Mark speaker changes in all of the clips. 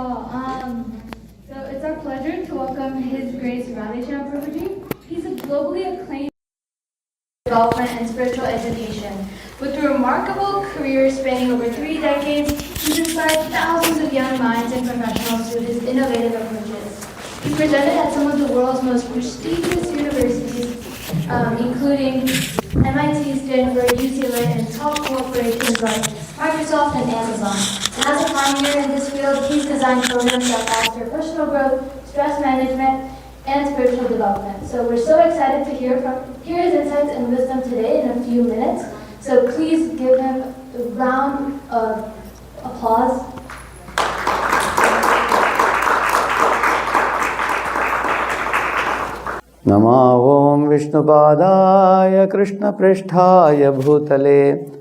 Speaker 1: all. So it's our pleasure to welcome His Grace Radheshyam Prabhuji. He's a globally acclaimed development and spiritual education. With a remarkable career spanning over 3 decades, he's inspired thousands of young minds and professionals through his innovative approaches. He presented at some of the world's most prestigious universities, including MIT, Stanford, UCLA, and top corporations like Microsoft and Amazon. And as a pioneer in this field, he's designed programs that foster personal growth, stress management, and spiritual development. So we're so excited to hear his insights and wisdom today in a few minutes. So please give him a round of applause.
Speaker 2: Nama Om Vishnupadaya Krishna Pristhaya Bhutale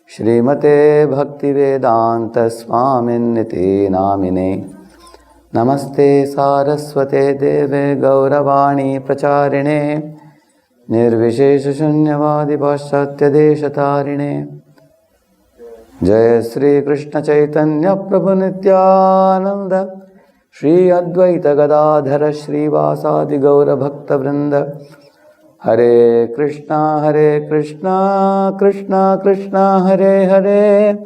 Speaker 2: Shrimate Bhaktivedanta Swaminiti Namine Namaste Saraswate Deve Gauravani Pracharine Nirvishesha Shunyavadi Paschatya Deshatarine Jai Sri Krishna Chaitanya Prabhu Nityananda Shri Advaita Gadadhara Shri Vasadi Gaura Bhakta Vrinda Hare Krishna Krishna Krishna Hare Hare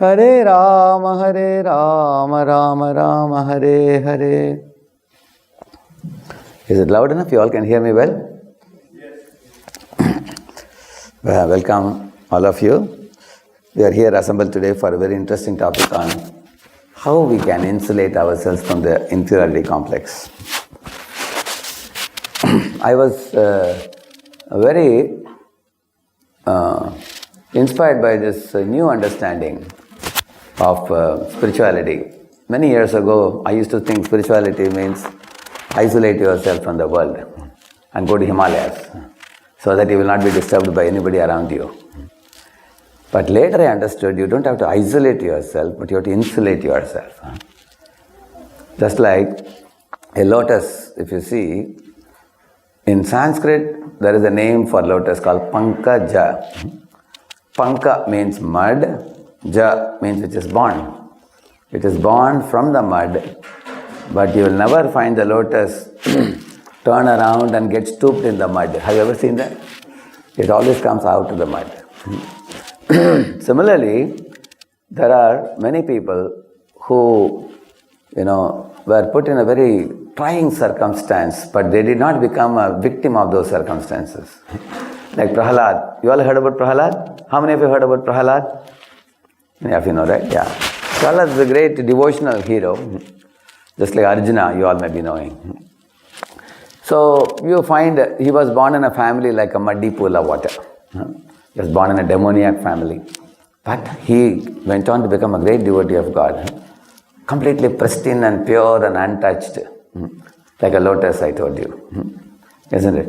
Speaker 2: Hare Rama Rama Rama Hare Hare. Is it loud enough? You all can hear me well? Yes. Welcome all of you. We are here assembled today for a very interesting topic on how we can insulate ourselves from the inferiority complex. I was very inspired by this new understanding of spirituality. Many years ago, I used to think spirituality means isolate yourself from the world and go to Himalayas so that you will not be disturbed by anybody around you. But later I understood you don't have to isolate yourself, but you have to insulate yourself. Just like a lotus, if you see, in Sanskrit there is a name for lotus called Pankaja. Panka means mud, Ja means which is born. It is born from the mud, but you will never find the lotus turn around and get stooped in the mud. Have you ever seen that? It always comes out of the mud. Similarly, there are many people who, were put in a very trying circumstance, but they did not become a victim of those circumstances. Like Prahalad. You all heard about Prahalad? How many of you heard about Prahalad? Many of you know, right? Yeah. Prahalad is a great devotional hero, just like Arjuna, you all may be knowing. So, you find he was born in a family like a muddy pool of water. He was born in a demoniac family. But he went on to become a great devotee of God. Completely pristine and pure and untouched. Like a lotus, I told you. Isn't it?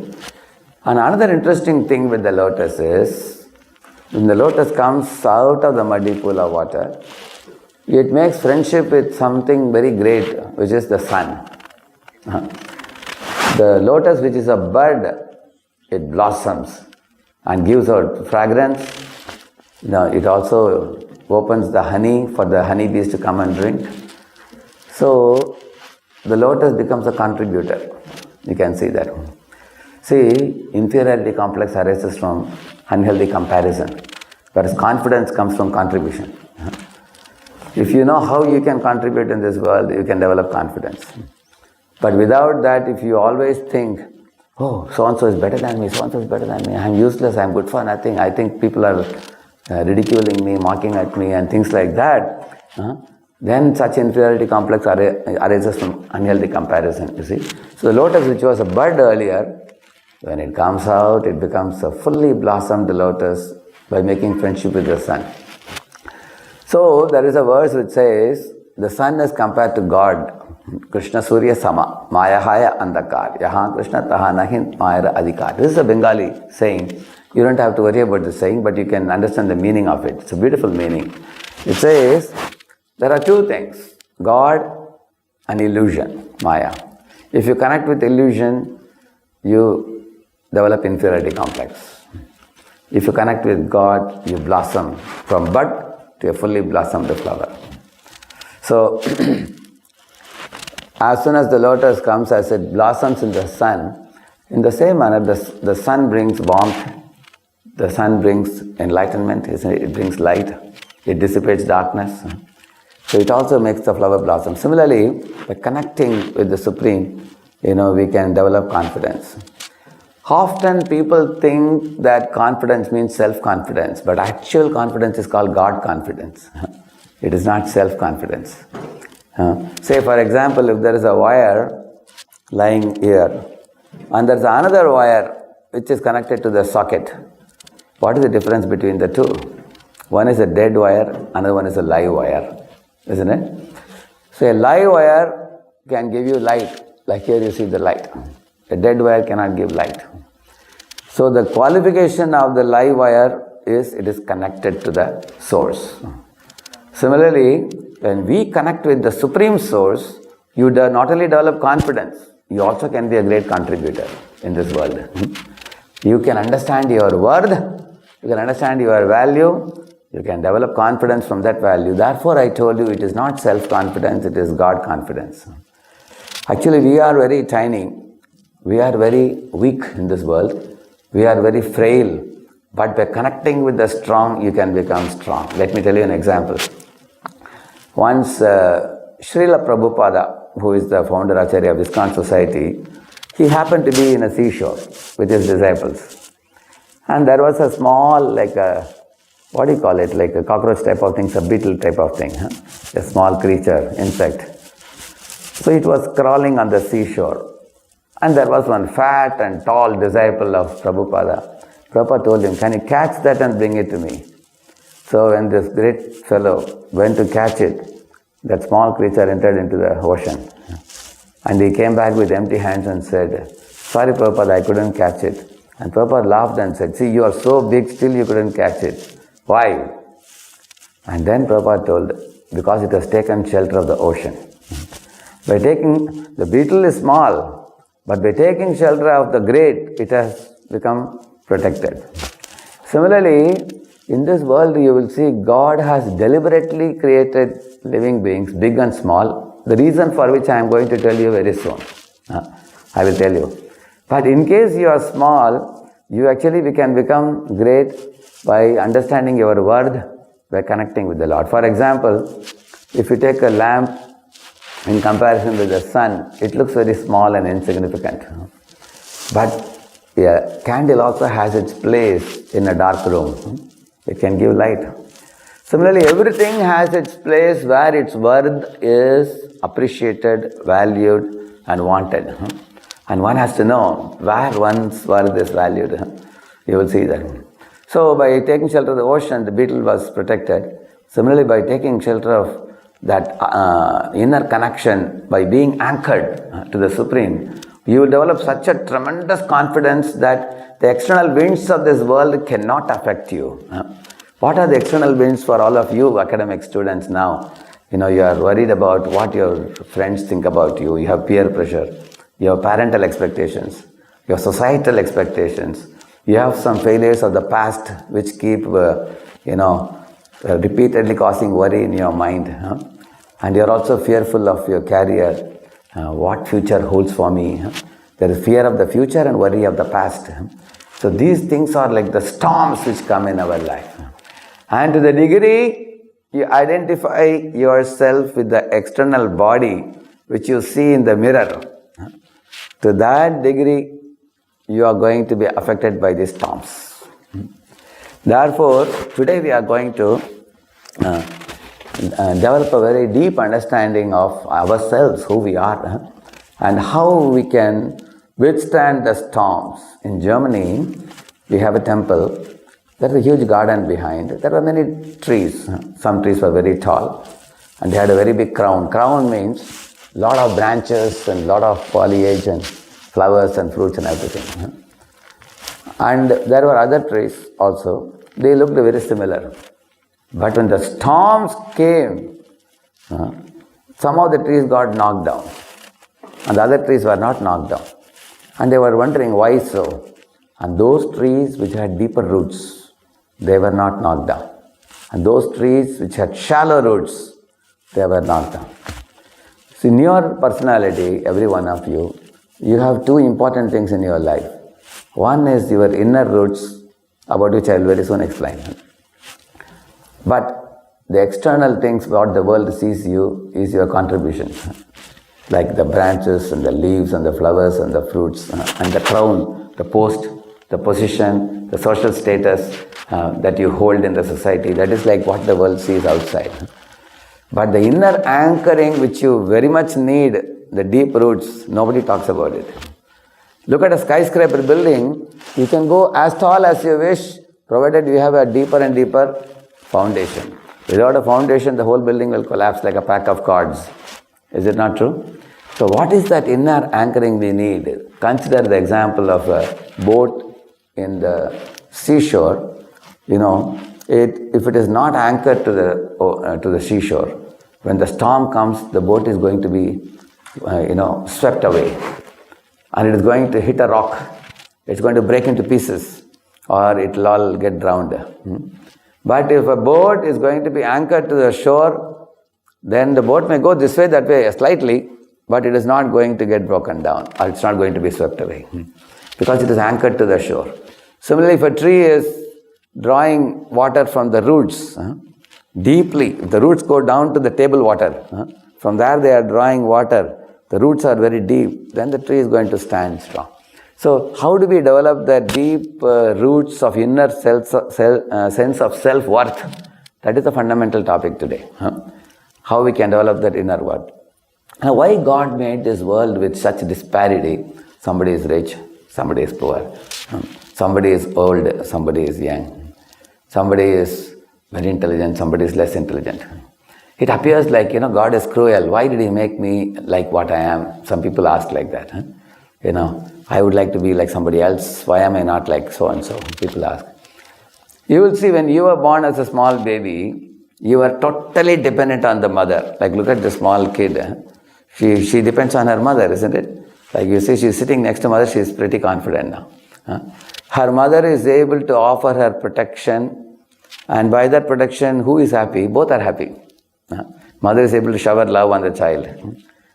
Speaker 2: And another interesting thing with the lotus is, when the lotus comes out of the muddy pool of water, it makes friendship with something very great, which is the sun. The lotus, which is a bud, it blossoms and gives out fragrance. It also opens the honey for the honeybees to come and drink. So, the lotus becomes a contributor. You can see that. See, inferiority complex arises from unhealthy comparison, whereas confidence comes from contribution. If you know how you can contribute in this world, you can develop confidence. But without that, if you always think, oh, so-and-so is better than me, so-and-so is better than me, I'm useless, I'm good for nothing, I think people are ridiculing me, mocking at me and things like that, then such inferiority complex arises from unhealthy comparison, you see. So the lotus, which was a bud earlier, when it comes out, it becomes a fully blossomed lotus by making friendship with the sun. So there is a verse which says, the sun is compared to God. Krishna Surya Sama, Maya Haya Andakar, Yahan Krishna Taha Nahin Mayara Adhikar. This is a Bengali saying. You don't have to worry about the saying, but you can understand the meaning of it. It's a beautiful meaning. It says, there are two things, God and illusion, Maya. If you connect with illusion, you develop inferiority complex. If you connect with God, you blossom from bud to a fully blossomed flower. So, As soon as the lotus comes, as it blossoms in the sun, in the same manner, the sun brings warmth, the sun brings enlightenment, it brings light, it dissipates darkness. So it also makes the flower blossom. Similarly, by connecting with the Supreme, we can develop confidence. Often people think that confidence means self-confidence, but actual confidence is called God confidence. It is not self-confidence. Say for example, if there is a wire lying here, and there is another wire which is connected to the socket, what is the difference between the two? One is a dead wire, another one is a live wire, isn't it? So a live wire can give you light, like here you see the light. A dead wire cannot give light. So the qualification of the live wire is it is connected to the source. Similarly, when we connect with the Supreme Source, you not only develop confidence, you also can be a great contributor in this world. You can understand your worth, you can understand your value, you can develop confidence from that value. Therefore, I told you it is not self-confidence, it is God confidence. Actually, we are very tiny, we are very weak in this world, we are very frail, but by connecting with the strong, you can become strong. Let me tell you an example. Once, Srila Prabhupada, who is the founder Acharya of ISKCON society, he happened to be in a seashore with his disciples. And there was a small, like a cockroach type of thing, a beetle type of thing, a small creature, insect. So it was crawling on the seashore. And there was one fat and tall disciple of Prabhupada. Prabhupada told him, can you catch that and bring it to me? So when this great fellow went to catch it, that small creature entered into the ocean. And he came back with empty hands and said, sorry Prabhupada, I couldn't catch it. And Prabhupada laughed and said, see, you are so big, still you couldn't catch it. Why? And then Prabhupada told, because it has taken shelter of the ocean. The beetle is small, but by taking shelter of the great, it has become protected. Similarly, in this world you will see God has deliberately created living beings, big and small, the reason for which I am going to tell you very soon. I will tell you. But in case you are small, we can become great by understanding your worth, by connecting with the Lord. For example, if you take a lamp in comparison with the sun, it looks very small and insignificant. But a candle also has its place in a dark room. It can give light. Similarly, everything has its place where its worth is appreciated, valued, and wanted. And one has to know where one's worth is valued. You will see that. So, by taking shelter of the ocean, the beetle was protected. Similarly, by taking shelter of that inner connection, by being anchored to the Supreme, you will develop such a tremendous confidence that the external winds of this world cannot affect you. What are the external winds for all of you academic students now? You are worried about what your friends think about you. You have peer pressure. You have parental expectations. You have societal expectations. You have some failures of the past which keep, repeatedly causing worry in your mind. And you are also fearful of your career. What future holds for me? There is fear of the future and worry of the past. So these things are like the storms which come in our life. And to the degree you identify yourself with the external body which you see in the mirror, to that degree you are going to be affected by these storms. Therefore, today we are going to develop a very deep understanding of ourselves, who we are, and how we can withstand the storms. In Germany, we have a temple. There is a huge garden behind. There were many trees. Some trees were very tall, and they had a very big crown. Crown means a lot of branches and a lot of foliage and flowers and fruits and everything. And there were other trees also. They looked very similar. But when the storms came, some of the trees got knocked down, and the other trees were not knocked down. And they were wondering why so. And those trees which had deeper roots, they were not knocked down. And those trees which had shallow roots, they were knocked down. So in your personality, every one of you, you have two important things in your life. One is your inner roots, about which I will very soon explain. But the external things, what the world sees you, is your contribution. Like the branches and the leaves and the flowers and the fruits and the crown, the post, the position, the social status that you hold in the society. That is like what the world sees outside. But the inner anchoring which you very much need, the deep roots, nobody talks about it. Look at a skyscraper building, you can go as tall as you wish, provided you have a deeper and deeper foundation. Without a foundation, the whole building will collapse like a pack of cards. Is it not true? So what is that inner anchoring we need? Consider the example of a boat in the seashore. If it is not anchored to the seashore, when the storm comes, the boat is going to be, swept away. And it is going to hit a rock. It's going to break into pieces, or it will all get drowned. But if a boat is going to be anchored to the shore, then the boat may go this way, that way, slightly, but it is not going to get broken down, or it's not going to be swept away, because it is anchored to the shore. Similarly, if a tree is drawing water from the roots, deeply, if the roots go down to the table water, from there they are drawing water, the roots are very deep, then the tree is going to stand strong. So how do we develop the deep roots of inner sense of self-worth? That is the fundamental topic today. How we can develop that inner worth. Now, why God made this world with such disparity? Somebody is rich, somebody is poor. Somebody is old, somebody is young. Somebody is very intelligent, somebody is less intelligent. It appears like, God is cruel. Why did He make me like what I am? Some people ask like that. I would like to be like somebody else. Why am I not like so-and-so? People ask. You will see when you were born as a small baby, you are totally dependent on the mother. Like look at the small kid. She depends on her mother, isn't it? Like you see, she's sitting next to mother, she's pretty confident now. Her mother is able to offer her protection, and by that protection, who is happy? Both are happy. Mother is able to shower love on the child,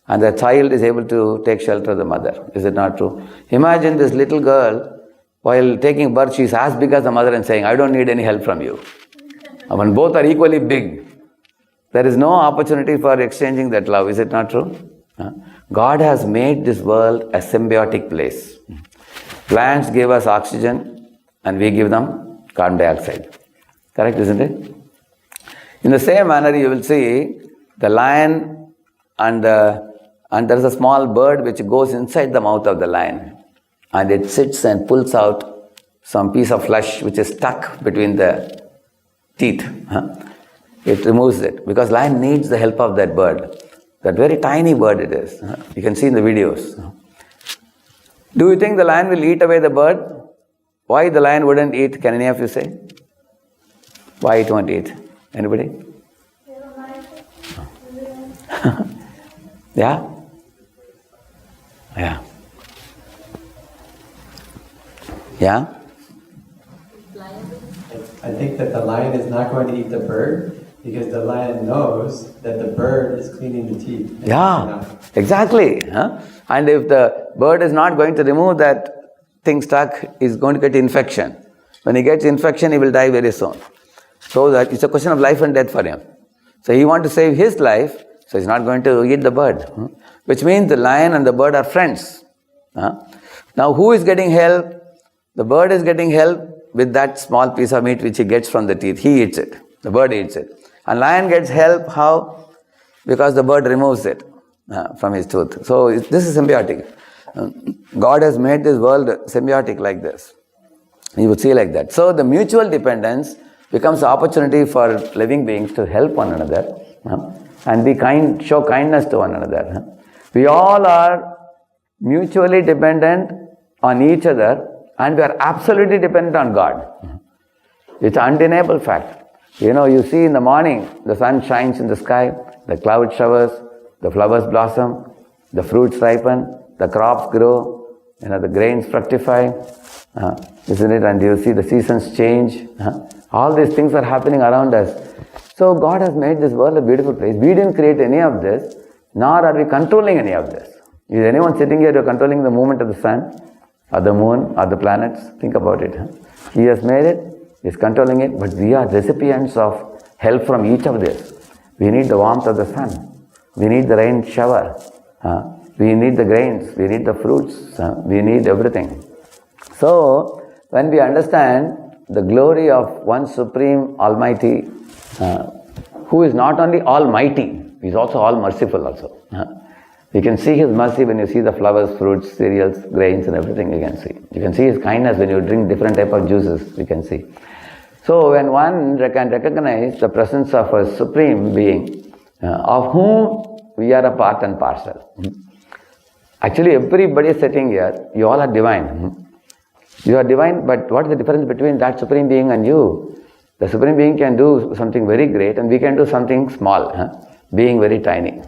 Speaker 2: and the child is able to take shelter of the mother. Is it not true? Imagine this little girl, while taking birth, she is as big as the mother and saying, I don't need any help from you. And when both are equally big, there is no opportunity for exchanging that love. Is it not true? God has made this world a symbiotic place. Plants give us oxygen and we give them carbon dioxide. Correct, isn't it? In the same manner, you will see the lion and there is a small bird which goes inside the mouth of the lion, and it sits and pulls out some piece of flesh which is stuck between the teeth. It removes it because lion needs the help of that bird. That very tiny bird it is. You can see in the videos. Do you think the lion will eat away the bird? Why the lion wouldn't eat? Can any of you say? Why it won't eat? Anybody? Yeah? Yeah. Yeah?
Speaker 3: I think that the lion is not going to eat the bird because the lion knows that the bird is cleaning the teeth.
Speaker 2: Yeah, exactly. And if the bird is not going to remove that thing stuck, he's going to get infection. When he gets infection, he will die very soon. So that it's a question of life and death for him. So he wants to save his life, so he's not going to eat the bird. Which means the lion and the bird are friends. Now who is getting help? The bird is getting help with that small piece of meat which he gets from the teeth. He eats it. The bird eats it. And lion gets help, how? Because the bird removes it from his tooth. So this is symbiotic. God has made this world symbiotic like this. You would see like that. So the mutual dependence becomes an opportunity for living beings to help one another and be kind, show kindness to one another. We all are mutually dependent on each other, and we are absolutely dependent on God. It's an undeniable fact. You see in the morning, the sun shines in the sky, the cloud showers, the flowers blossom, the fruits ripen, the crops grow, the grains fructify, isn't it? And you see the seasons change. All these things are happening around us. So God has made this world a beautiful place. We didn't create any of this. nor are we controlling any of this. Is anyone sitting here, you're controlling the movement of the sun, or the moon, or the planets? Think about it. He has made it, He is controlling it, but we are recipients of help from each of this. We need the warmth of the sun. We need the rain shower. We need the grains. We need the fruits. We need everything. So, when we understand the glory of one Supreme Almighty, who is not only Almighty, He is also all merciful also. You can see His mercy when you see the flowers, fruits, cereals, grains and everything you can see. You can see His kindness when you drink different type of juices, you can see. So when one can recognize the presence of a Supreme Being, of whom we are a part and parcel. Actually everybody sitting here, you all are divine. You are divine, but what is the difference between that Supreme Being and you? The Supreme Being can do something very great and we can do something small, being very tiny.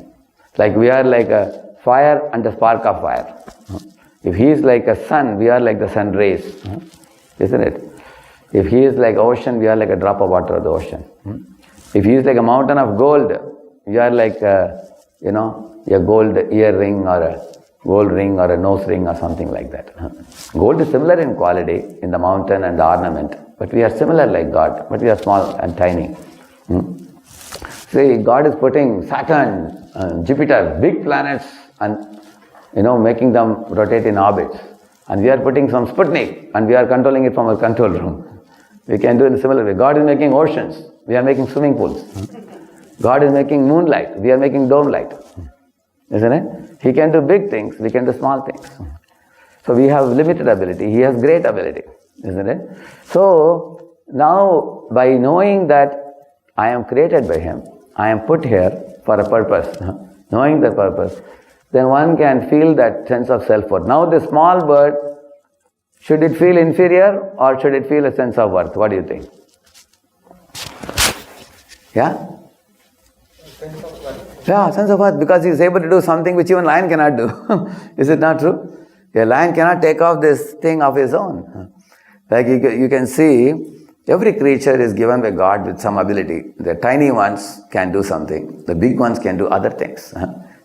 Speaker 2: Like we are like a fire and the spark of fire. If He is like a sun, we are like the sun rays, isn't it? If He is like ocean, we are like a drop of water of the ocean. If He is like a mountain of gold, we are like a gold earring or a gold ring or a nose ring or something like that. Gold is similar in quality in the mountain and the ornament, but we are similar like God, but we are small and tiny. See, God is putting Saturn, Jupiter, big planets and making them rotate in orbits. And we are putting some Sputnik and we are controlling it from a control room. We can do it in a similar way. God is making oceans, we are making swimming pools. God is making moonlight, we are making dome light. Isn't it? He can do big things, we can do small things. So we have limited ability, He has great ability. Isn't it? So now by knowing that I am created by Him, I am put here for a purpose, knowing the purpose, then one can feel that sense of self-worth. Now this small bird, should it feel inferior or should it feel a sense of worth? What do you think? Yeah? Yeah, sense of worth, because he is able to do something which even lion cannot do. Is it not true? A lion cannot take off this thing of his own. Like you can see, every creature is given by God with some ability. The tiny ones can do something. The big ones can do other things.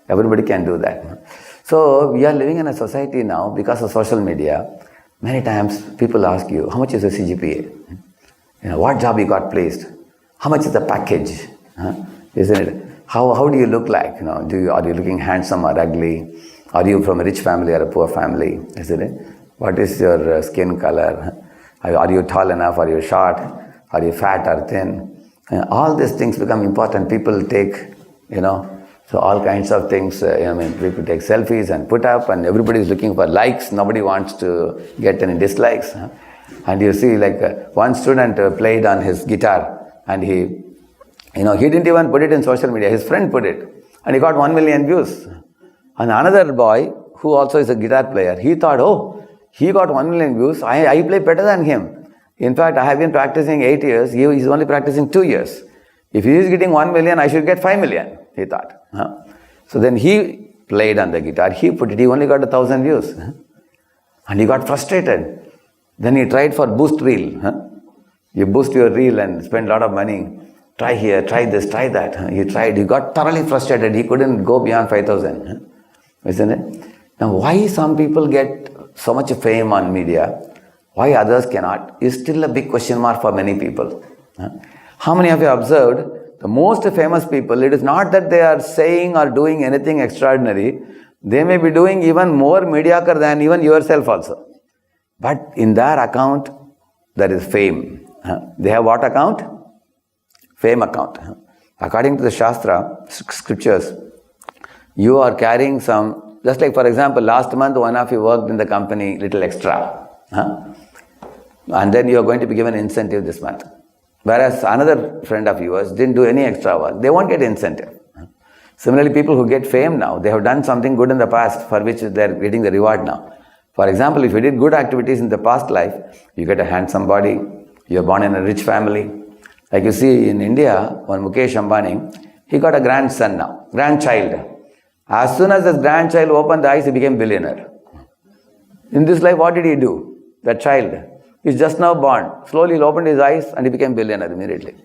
Speaker 2: Everybody can do that. So we are living in a society now because of social media. Many times people ask you, how much is the CGPA? What job you got placed? How much is the package? Isn't it? How do you look like? Are you looking handsome or ugly? Are you from a rich family or a poor family? Isn't it? What is your skin color? Are you tall enough? Are you short? Are you fat or thin? All these things become important. People take, so all kinds of things. People take selfies and put up, and everybody is looking for likes. Nobody wants to get any dislikes. And you see, like one student played on his guitar, and he didn't even put it in social media. His friend put it, and he got 1 million views. And another boy, who also is a guitar player, he thought, oh, he got 1 million views, I play better than him. In fact, I have been practicing 8 years, he is only practicing 2 years. If he is getting 1 million, I should get 5 million, he thought. So then he played on the guitar, he put it, he only got 1,000 views. And he got frustrated. Then he tried for boost reel. You boost your reel and spend a lot of money. Try here, try this, try that. He tried, he got thoroughly frustrated, he couldn't go beyond 5,000. Isn't it? Now why some people get so much fame on media, why others cannot, is still a big question mark for many people. How many of you observed, the most famous people, it is not that they are saying or doing anything extraordinary, they may be doing even more mediocre than even yourself also. But in their account, there is fame. They have what account? Fame account. According to the Shastra, scriptures, you are carrying some, just like for example, last month one of you worked in the company little extra. And then you are going to be given incentive this month. Whereas another friend of yours didn't do any extra work, they won't get incentive. Similarly, people who get fame now, they have done something good in the past for which they are getting the reward now. For example, if you did good activities in the past life, you get a handsome body, you are born in a rich family. Like you see in India, when Mukesh Ambani, he got a grandson now, grandchild. As soon as his grandchild opened the eyes, he became billionaire. In this life, what did he do? That child, he's just now born. Slowly he opened his eyes and he became billionaire immediately.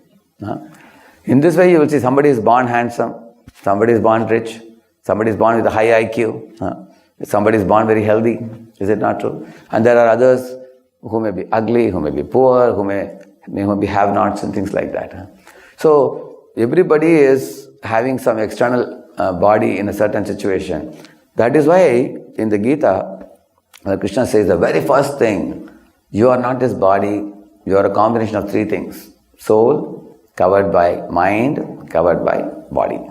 Speaker 2: In this way, you will see somebody is born handsome, somebody is born rich, Somebody is born with a high IQ. Somebody is born very healthy. Is it not true? And there are others who may be ugly, who may be poor, who may be have-nots and things like that. So everybody is having some external body in a certain situation. That is why in the Gita, Krishna says the very first thing, you are not this body, you are a combination of three things. Soul, covered by mind, covered by body.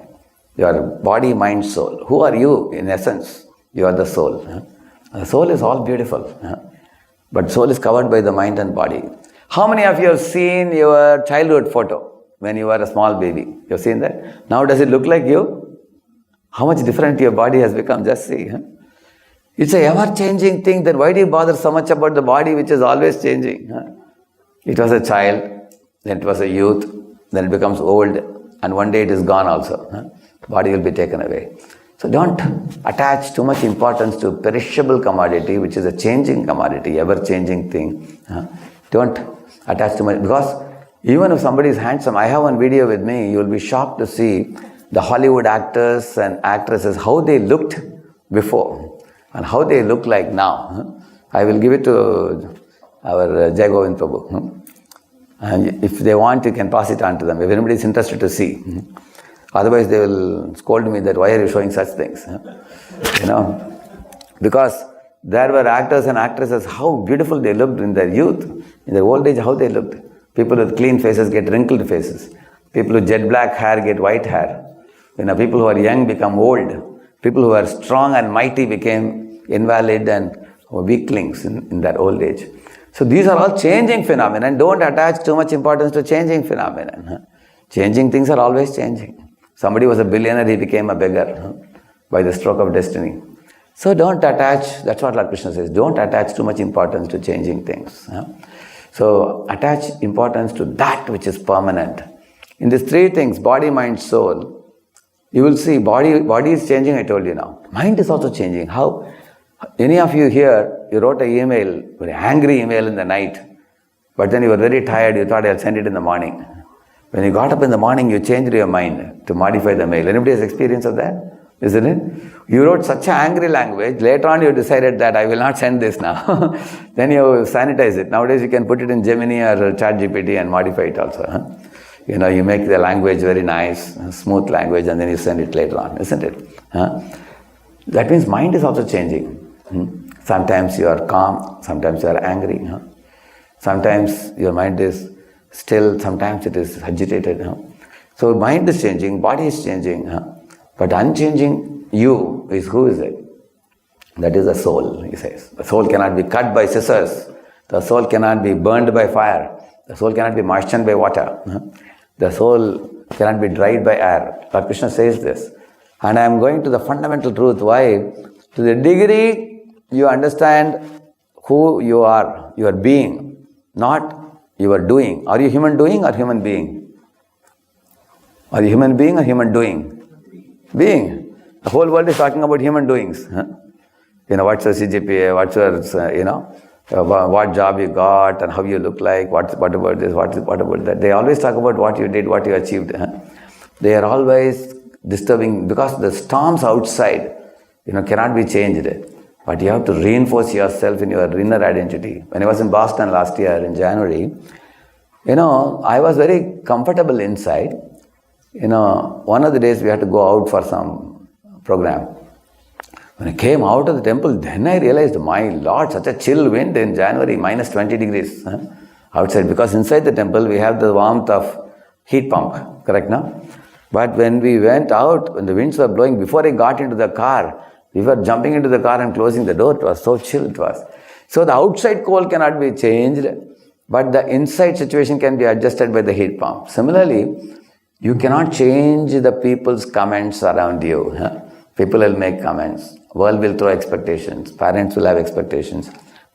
Speaker 2: You are body, mind, soul. Who are you in essence? You are the soul. The soul is all beautiful. But soul is covered by the mind and body. How many of you have seen your childhood photo when you were a small baby? You have seen that? Now does it look like you? How much different your body has become? Just see. It's a ever-changing thing. Then why do you bother so much about the body which is always changing? It was a child, then it was a youth, then it becomes old, and one day it is gone also. The body will be taken away. So don't attach too much importance to perishable commodity, which is a changing commodity, ever-changing thing. Don't attach too much, because even if somebody is handsome, I have one video with me, you will be shocked to see the Hollywood actors and actresses, how they looked before and how they look like now. I will give it to our Jai Govind Prabhu. And if they want, you can pass it on to them, if anybody is interested to see. Otherwise, they will scold me that, why are you showing such things? Because there were actors and actresses, how beautiful they looked in their youth, in their old age, how they looked. People with clean faces get wrinkled faces. People with jet black hair get white hair. People who are young become old. People who are strong and mighty became invalid and weaklings in their old age. So these are all changing phenomena, and don't attach too much importance to changing phenomena. Changing things are always changing. Somebody was a billionaire, he became a beggar by the stroke of destiny. So don't attach, that's what Lord Krishna says, don't attach too much importance to changing things. So attach importance to that which is permanent. In these three things, body, mind, soul, you will see body is changing, I told you now. Mind is also changing. How? Any of you here, you wrote an email, very angry email in the night, but then you were very tired, you thought I'll send it in the morning. When you got up in the morning, you changed your mind to modify the mail. Anybody has experience of that? Isn't it? You wrote such an angry language, later on you decided that I will not send this now. Then you sanitize it. Nowadays you can put it in Gemini or ChatGPT and modify it also. You make the language very nice, smooth language, and then you send it later on, isn't it? That means mind is also changing. Sometimes you are calm, sometimes you are angry. Sometimes your mind is still, sometimes it is agitated. So mind is changing, body is changing. But unchanging you is, who is it? That is the soul, he says. The soul cannot be cut by scissors. The soul cannot be burned by fire. The soul cannot be moistened by water. The soul cannot be dried by air. Lord Krishna says this. And I am going to the fundamental truth. Why? To the degree you understand who you are being, not you are doing. Are you human doing or human being? Are you human being or human doing? Being. The whole world is talking about human doings. What's your CGPA, what's your, what job you got and how you look like, what about this, what about that. They always talk about what you did, what you achieved. They are always disturbing, because the storms outside, cannot be changed. But you have to reinforce yourself in your inner identity. When I was in Boston last year in January, I was very comfortable inside. One of the days we had to go out for some program. When I came out of the temple, then I realized, my Lord, such a chill wind in January, minus 20 degrees outside. Because inside the temple, we have the warmth of heat pump, correct now? But when we went out, when the winds were blowing, before I got into the car, we were jumping into the car and closing the door. It was so chill it was. So the outside cold cannot be changed, but the inside situation can be adjusted by the heat pump. Similarly, you cannot change the people's comments around you. People will make comments. World will throw expectations. Parents will have expectations.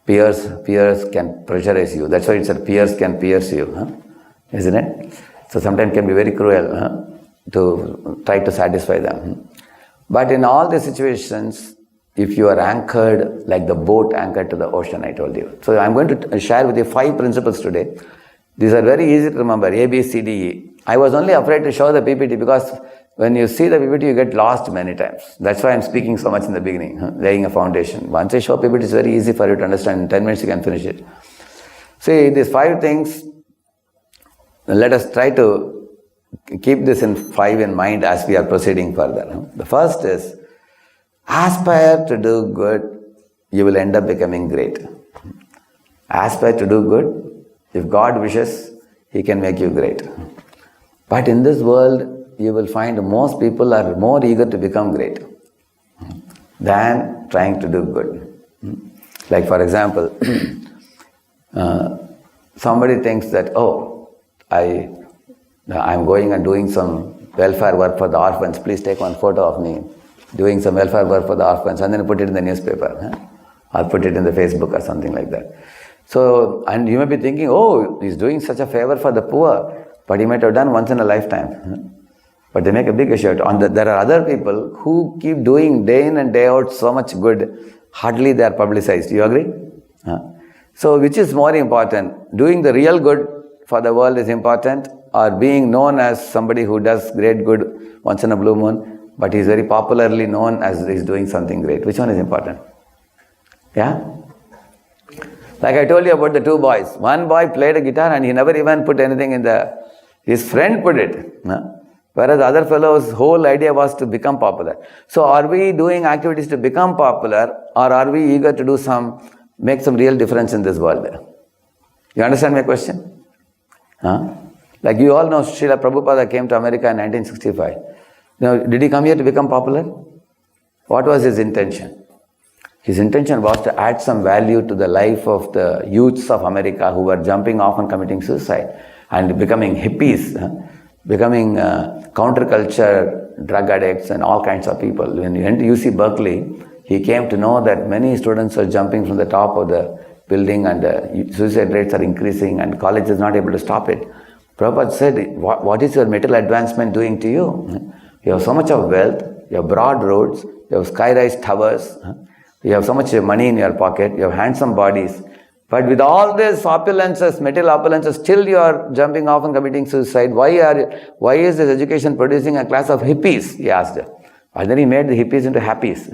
Speaker 2: Peers can pressurize you. That's why it's said peers can pierce you. Isn't it? So sometimes it can be very cruel to try to satisfy them. But in all the situations, if you are anchored like the boat anchored to the ocean, I told you. So I'm going to share with you 5 principles today. These are very easy to remember, A, B, C, D, E. I was only afraid to show the PPT because when you see the PPT, you get lost many times. That's why I'm speaking so much in the beginning, laying a foundation. Once I show PPT, it's very easy for you to understand. In 10 minutes, you can finish it. See, these 5 things, let us try to keep this in 5 in mind as we are proceeding further. The first is, aspire to do good, you will end up becoming great. Aspire to do good. If God wishes, He can make you great. But in this world, you will find most people are more eager to become great than trying to do good. Like for example, somebody thinks that, I'm going and doing some welfare work for the orphans. Please take one photo of me doing some welfare work for the orphans, and then put it in the newspaper, or put it in the Facebook or something like that. So, and you may be thinking, he's doing such a favor for the poor, but he might have done once in a lifetime. But they make a big issue. There are other people who keep doing day in and day out so much good, hardly they are publicized. You agree? So, which is more important? Doing the real good for the world is important, or being known as somebody who does great good once in a blue moon, but he's very popularly known as he's doing something great. Which one is important? Yeah? Like I told you about the 2 boys. One boy played a guitar and he never even put anything in his friend put it. Whereas the other fellow's whole idea was to become popular. So are we doing activities to become popular, or are we eager to make some real difference in this world? You understand my question? Like you all know, Srila Prabhupada came to America in 1965. Did he come here to become popular? What was his intention? His intention was to add some value to the life of the youths of America who were jumping off and committing suicide and becoming hippies, becoming counterculture drug addicts and all kinds of people. When he went to UC Berkeley, he came to know that many students are jumping from the top of the building and suicide rates are increasing and college is not able to stop it. Prabhupada said, what is your material advancement doing to you? You have so much of wealth, you have broad roads, you have sky-rise towers, you have so much money in your pocket, you have handsome bodies. But with all these opulences, material opulences, still you are jumping off and committing suicide. Why is this education producing a class of hippies? He asked. And then he made the hippies into happies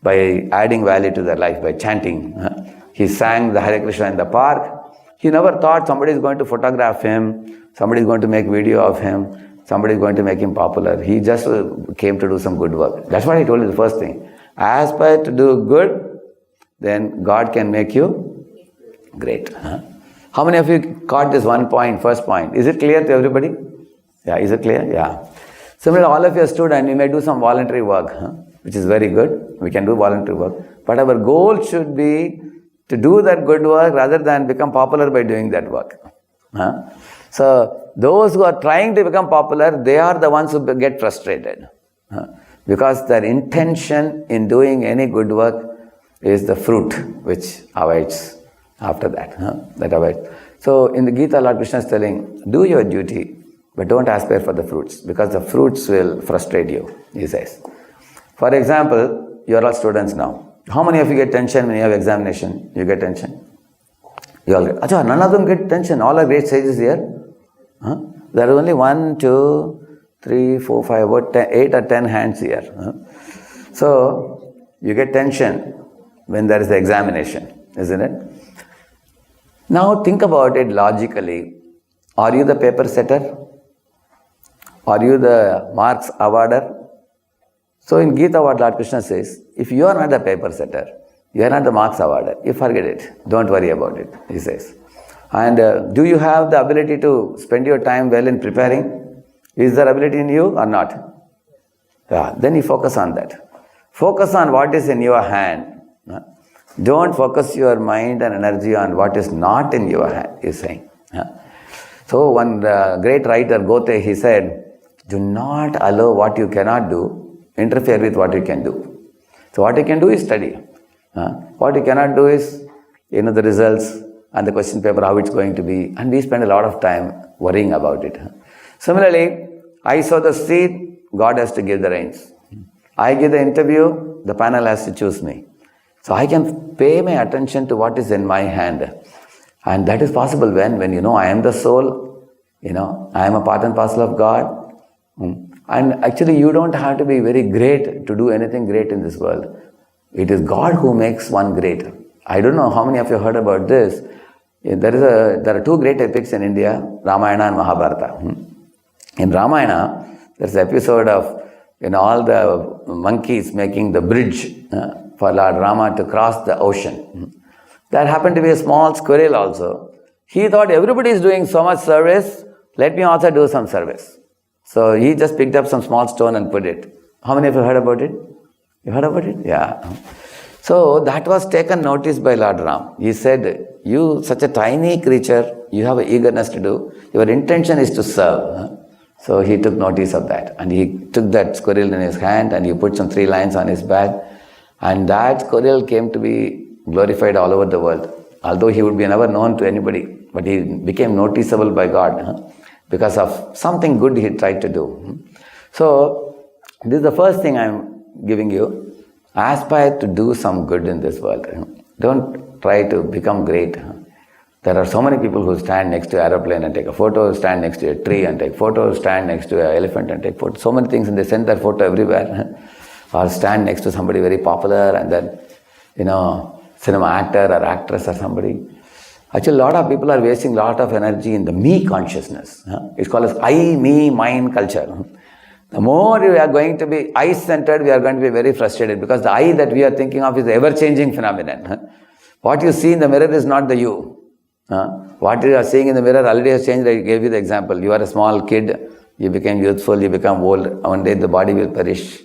Speaker 2: by adding value to their life, by chanting. He sang the Hare Krishna in the park. He never thought somebody is going to photograph him, somebody is going to make video of him, somebody is going to make him popular. He just came to do some good work. That's what he told you the first thing. Aspire to do good, then God can make you great. How many of you caught this first point? Is it clear to everybody? Yeah, is it clear? Yeah. Similarly, all of you are students, you may do some voluntary work, which is very good. We can do voluntary work. But our goal should be to do that good work rather than become popular by doing that work. So, those who are trying to become popular, they are the ones who get frustrated. Because their intention in doing any good work is the fruit which awaits after that. That awaits. So in the Gita, Lord Krishna is telling, do your duty, but don't aspire for the fruits, because the fruits will frustrate you, he says. For example, you are all students now. How many of you get tension when you have examination? You get tension? You all get. Achha, none of them get tension. All are great sages here. There are only 1, 2, 3, 4, 5, about 10, 8 or 10 hands here. So, you get tension when there is the examination, isn't it? Now, think about it logically. Are you the paper setter? Are you the marks awarder? So, in Gita, what Lord Krishna says, if you are not the paper setter, you are not the marks awarder, you forget it. Don't worry about it, he says. And do you have the ability to spend your time well in preparing? Is there ability in you or not? Yeah, then you focus on that. Focus on what is in your hand. Don't focus your mind and energy on what is not in your hand, he's saying. So one great writer, Goethe, he said, do not allow what you cannot do, interfere with what you can do. So what you can do is study. What you cannot do is, the results and the question paper, how it's going to be. And we spend a lot of time worrying about it. Similarly, I sow the seed, God has to give the rains. I give the interview, the panel has to choose me. So I can pay my attention to what is in my hand. And that is possible when I am the soul, I am a part and parcel of God. And actually, you don't have to be very great to do anything great in this world. It is God who makes one great. I don't know how many of you heard about this. There are two great epics in India, Ramayana and Mahabharata. In Ramayana, there's an episode of all the monkeys making the bridge for Lord Rama to cross the ocean. There happened to be a small squirrel also. He thought everybody is doing so much service, let me also do some service. So he just picked up some small stone and put it. How many of you heard about it? You heard about it? Yeah. So that was taken notice by Lord Ram. He said, you such a tiny creature, you have an eagerness to do, your intention is to serve. So he took notice of that, and he took that squirrel in his hand and he put some 3 lines on his back, and that squirrel came to be glorified all over the world. Although he would be never known to anybody, but he became noticeable by God because of something good he tried to do. So this is the first thing I'm giving you. Aspire to do some good in this world. Don't try to become great. There are so many people who stand next to an aeroplane and take a photo, stand next to a tree and take photos, stand next to an elephant and take photos. So many things, and they send their photo everywhere. Or stand next to somebody very popular and then, cinema actor or actress or somebody. Actually, a lot of people are wasting a lot of energy in the me consciousness. It's called as I, me, mine culture. The more we are going to be I-centered, we are going to be very frustrated, because the I that we are thinking of is the ever-changing phenomenon. What you see in the mirror is not the you. What you are seeing in the mirror already has changed. I gave you the example. You are a small kid, you became youthful, you become old. One day the body will perish.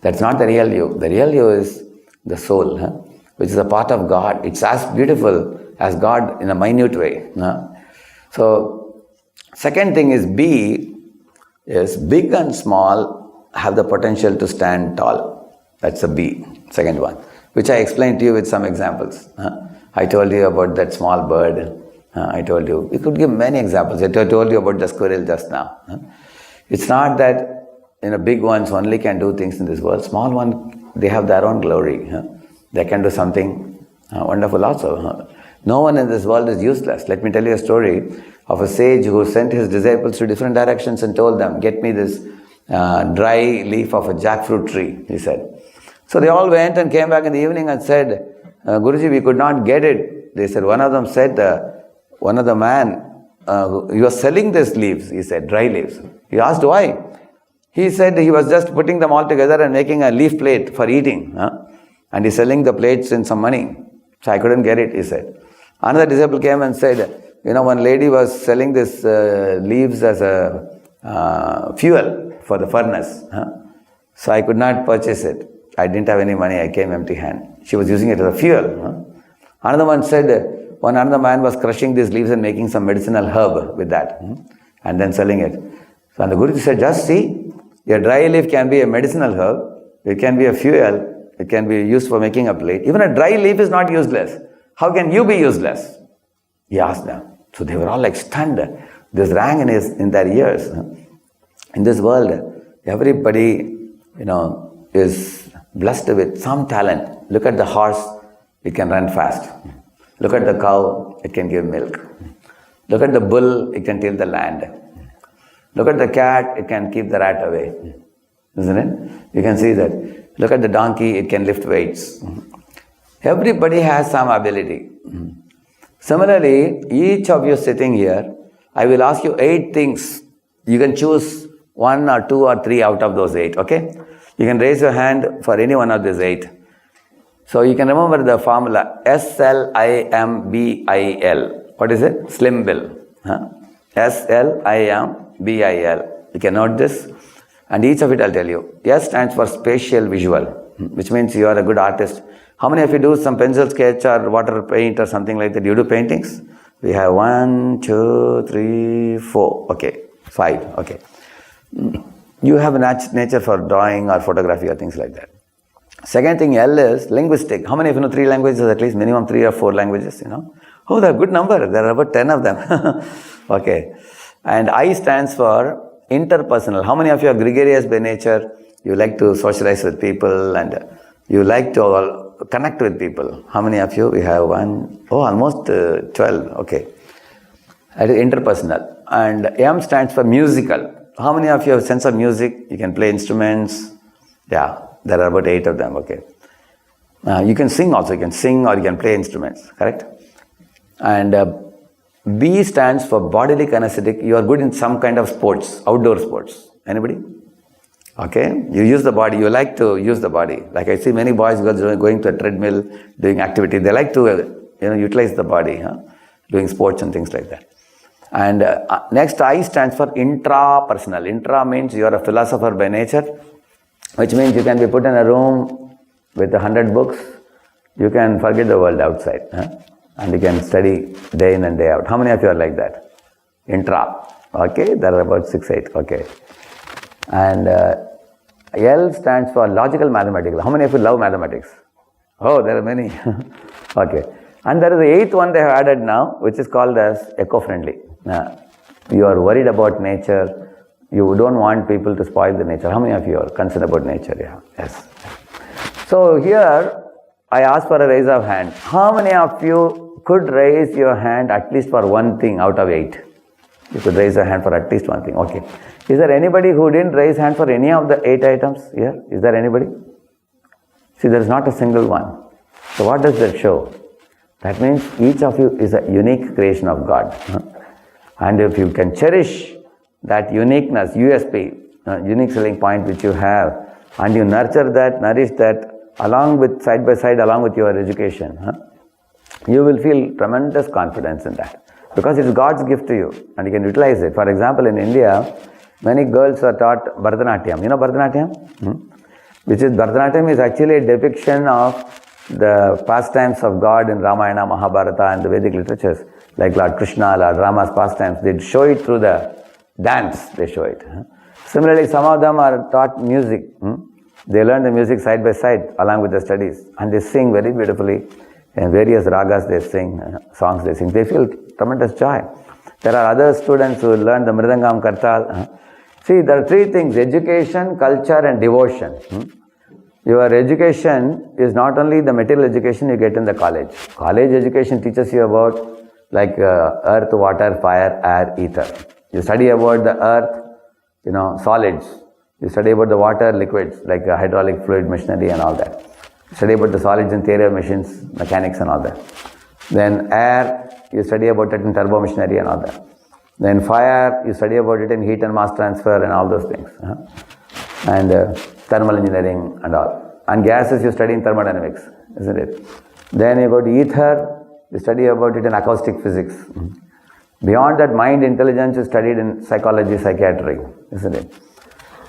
Speaker 2: That's not the real you. The real you is the soul, which is a part of God. It's as beautiful as God in a minute way. So, second thing is B. Yes, big and small have the potential to stand tall. That's a B, second one, which I explained to you with some examples. I told you about that small bird. I told you, we could give many examples. I told you about the squirrel just now. It's not that big ones only can do things in this world. Small ones, they have their own glory. They can do something wonderful also. No one in this world is useless. Let me tell you a story of a sage who sent his disciples to different directions and told them, get me this dry leaf of a jackfruit tree, he said. So they all went and came back in the evening and said, Guruji, we could not get it. They said, one of them said, one of the man, he was selling these leaves, he said, dry leaves. He asked why. He said he was just putting them all together and making a leaf plate for eating. And he's selling the plates in some money. So I couldn't get it, he said. Another disciple came and said, one lady was selling this leaves as a fuel for the furnace. So I could not purchase it. I didn't have any money, I came empty hand. She was using it as a fuel. Another one said, another man was crushing these leaves and making some medicinal herb with that, and then selling it. So and the Guru said, just see, a dry leaf can be a medicinal herb, it can be a fuel, it can be used for making a plate. Even a dry leaf is not useless. How can you be useless? He asked them. So they were all like stunned. This rang in their ears. In this world, everybody, is blessed with some talent. Look at the horse, it can run fast. Look at the cow, it can give milk. Look at the bull, it can till the land. Look at the cat, it can keep the rat away. Isn't it? You can see that. Look at the donkey, it can lift weights. Everybody has some ability. Similarly, each of you sitting here, I will ask you 8 things. You can choose 1 or 2 or 3 out of those 8, okay? You can raise your hand for any one of these 8. So you can remember the formula, SLIMBIL. What is it? Slimbil. SLIMBIL. You can note this. And each of it I'll tell you. S stands for spatial visual, which means you are a good artist. How many of you do some pencil sketch or water paint or something like that? You do paintings? We have 1, 2, 3, 4. Okay. 5. Okay. You have a nature for drawing or photography or things like that. Second thing, L is linguistic. How many of you know 3 languages? At least minimum 3 or 4 languages, Oh, they're a good number. There are about 10 of them. Okay. And I stands for interpersonal. How many of you are gregarious by nature? You like to socialize with people and you like to connect with people. How many of you? We have almost 12. Okay. That is interpersonal. And M stands for musical. How many of you have sense of music? You can play instruments. Yeah, there are about 8 of them, okay. You can sing also. You can sing or you can play instruments, correct? And B stands for bodily kinesthetic. You are good in some kind of sports, outdoor sports. Anybody? Okay, you use the body. You like to use the body. Like I see many boys going to a treadmill, doing activity. They like to utilize the body, doing sports and things like that. And next, I stands for intrapersonal. Intra means you are a philosopher by nature, which means you can be put in a room with 100 books. You can forget the world outside, and you can study day in and day out. How many of you are like that? Intra. Okay, there are about 6, 8. Okay. And L stands for logical mathematical. How many of you love mathematics? Oh, there are many. Okay. And there is the 8th one they have added now, which is called as eco-friendly. You are worried about nature. You don't want people to spoil the nature. How many of you are concerned about nature? Yeah. Yes. So here, I ask for a raise of hand. How many of you could raise your hand at least for one thing out of 8? You could raise your hand for at least one thing. Okay. Is there anybody who didn't raise hand for any of the 8 items here? Is there anybody? See, there is not a single one. So what does that show? That means each of you is a unique creation of God. And if you can cherish that uniqueness, USP, unique selling point which you have, and you nurture that, nourish that, along with, side by side, along with your education, you will feel tremendous confidence in that. Because it is God's gift to you, and you can utilize it. For example, in India, many girls are taught Bharatanatyam. You know Bharatanatyam? Which is, Bharatanatyam is actually a depiction of the pastimes of God in Ramayana, Mahabharata and the Vedic literatures. Like Lord Krishna, Lord Rama's pastimes. They show it through the dance, they show it. Similarly, some of them are taught music. They learn the music side by side along with the studies. And they sing very beautifully. In various ragas they sing, songs they sing. They feel tremendous joy. There are other students who learn the Mridangam Kartal. See, there are 3 things: education, culture and devotion. Your education is not only the material education you get in the college. College education teaches you about like earth, water, fire, air, ether. You study about the earth, solids. You study about the water, liquids, like hydraulic fluid, machinery and all that. You study about the solids in theory of machines, mechanics and all that. Then air, you study about it in turbo machinery and all that. Then fire, you study about it in heat and mass transfer and all those things. And thermal engineering and all. And gases, you study in thermodynamics, isn't it? Then you go to ether, you study about it in acoustic physics. Beyond that, mind intelligence is studied in psychology, psychiatry, isn't it?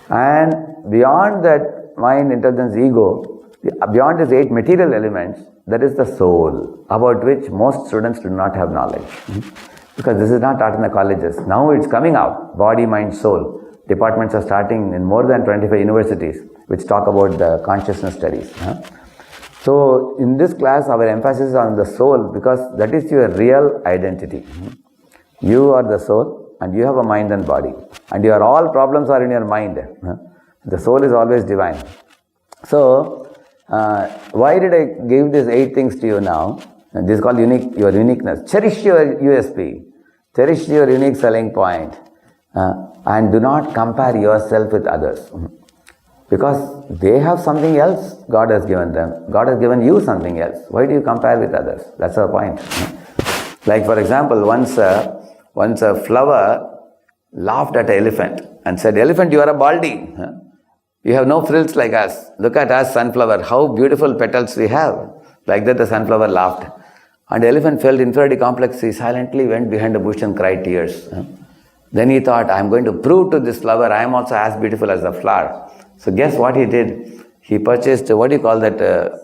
Speaker 2: And beyond that mind, intelligence, ego, beyond these 8 material elements, there is the soul, about which most students do not have knowledge. Because this is not taught in the colleges. Now it's coming out, body, mind, soul. Departments are starting in more than 25 universities, which talk about the consciousness studies. So in this class, our emphasis is on the soul, because that is your real identity. You are the soul, and you have a mind and body. And your all problems are in your mind. The soul is always divine. So, why did I give these 8 things to you now? And this is called your uniqueness. Cherish your USP. Cherish your unique selling point. And do not compare yourself with others. Because they have something else God has given them. God has given you something else. Why do you compare with others? That's the point. Like for example, once a flower laughed at an elephant and said, "Elephant, you are a baldy. You have no frills like us. Look at us, sunflower, how beautiful petals we have." Like that the sunflower laughed. And the elephant felt inferiority complex. He silently went behind a bush and cried tears. Then he thought, "I am going to prove to this flower I am also as beautiful as the flower." So guess what he did? He purchased, what do you call that?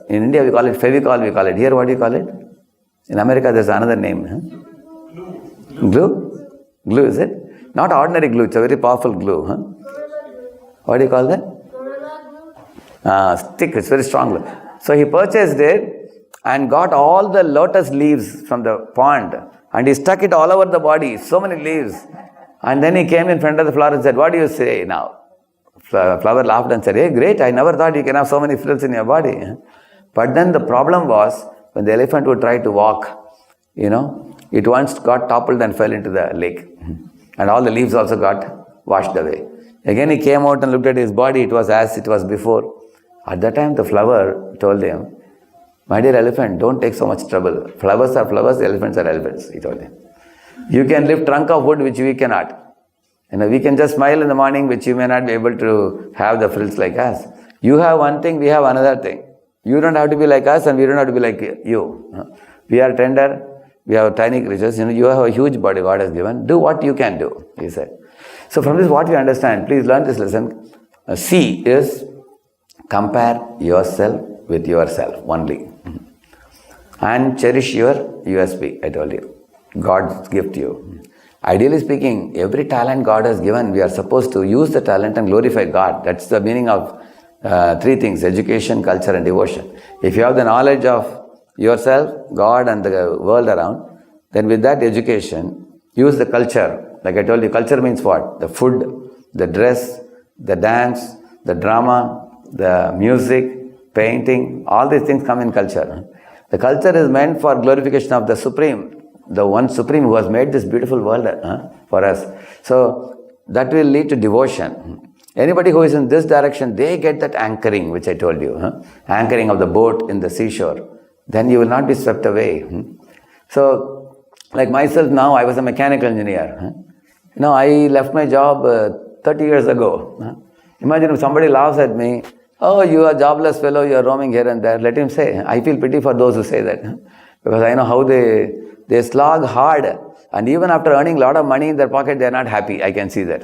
Speaker 2: In India we call it Fevicol, we call it. Here what do you call it? In America there's another name. Glue? Glue, is it? Not ordinary glue, it's a very powerful glue. What do you call that? Stick, it's very strong glue. So he purchased it and got all the lotus leaves from the pond and he stuck it all over the body, so many leaves. And then he came in front of the flower and said, "What do you say now?" Flower laughed and said, "Hey, great, I never thought you can have so many frills in your body." But then the problem was, when the elephant would try to walk, it once got toppled and fell into the lake. And all the leaves also got washed away. Again he came out and looked at his body, it was as it was before. At that time the flower told him, my dear elephant, don't take so much trouble. Flowers are flowers, elephants are elephants, he told him. You can lift trunk of wood which we cannot. We can just smile in the morning which you may not be able to have the frills like us. You have one thing, we have another thing. You don't have to be like us and we don't have to be like you. We are tender, we have tiny creatures. You have a huge body God has given. Do what you can do, he said. So from this what we understand, please learn this lesson. C is compare yourself with yourself only. And cherish your USP, I told you. God's gift to you. Ideally speaking, every talent God has given, we are supposed to use the talent and glorify God. That's the meaning of three things: education, culture and devotion. If you have the knowledge of yourself, God and the world around, then with that education, use the culture. Like I told you, culture means what? The food, the dress, the dance, the drama, the music, painting, all these things come in culture. The culture is meant for glorification of the Supreme, the one Supreme who has made this beautiful world for us. So that will lead to devotion. Anybody who is in this direction, they get that anchoring which I told you. Anchoring of the boat in the seashore. Then you will not be swept away. So like myself now, I was a mechanical engineer. I left my job 30 years ago. Imagine if somebody laughs at me, oh, you are a jobless fellow, you are roaming here and there. Let him say. I feel pity for those who say that. Because I know how they slog hard. And even after earning a lot of money in their pocket, they are not happy. I can see that.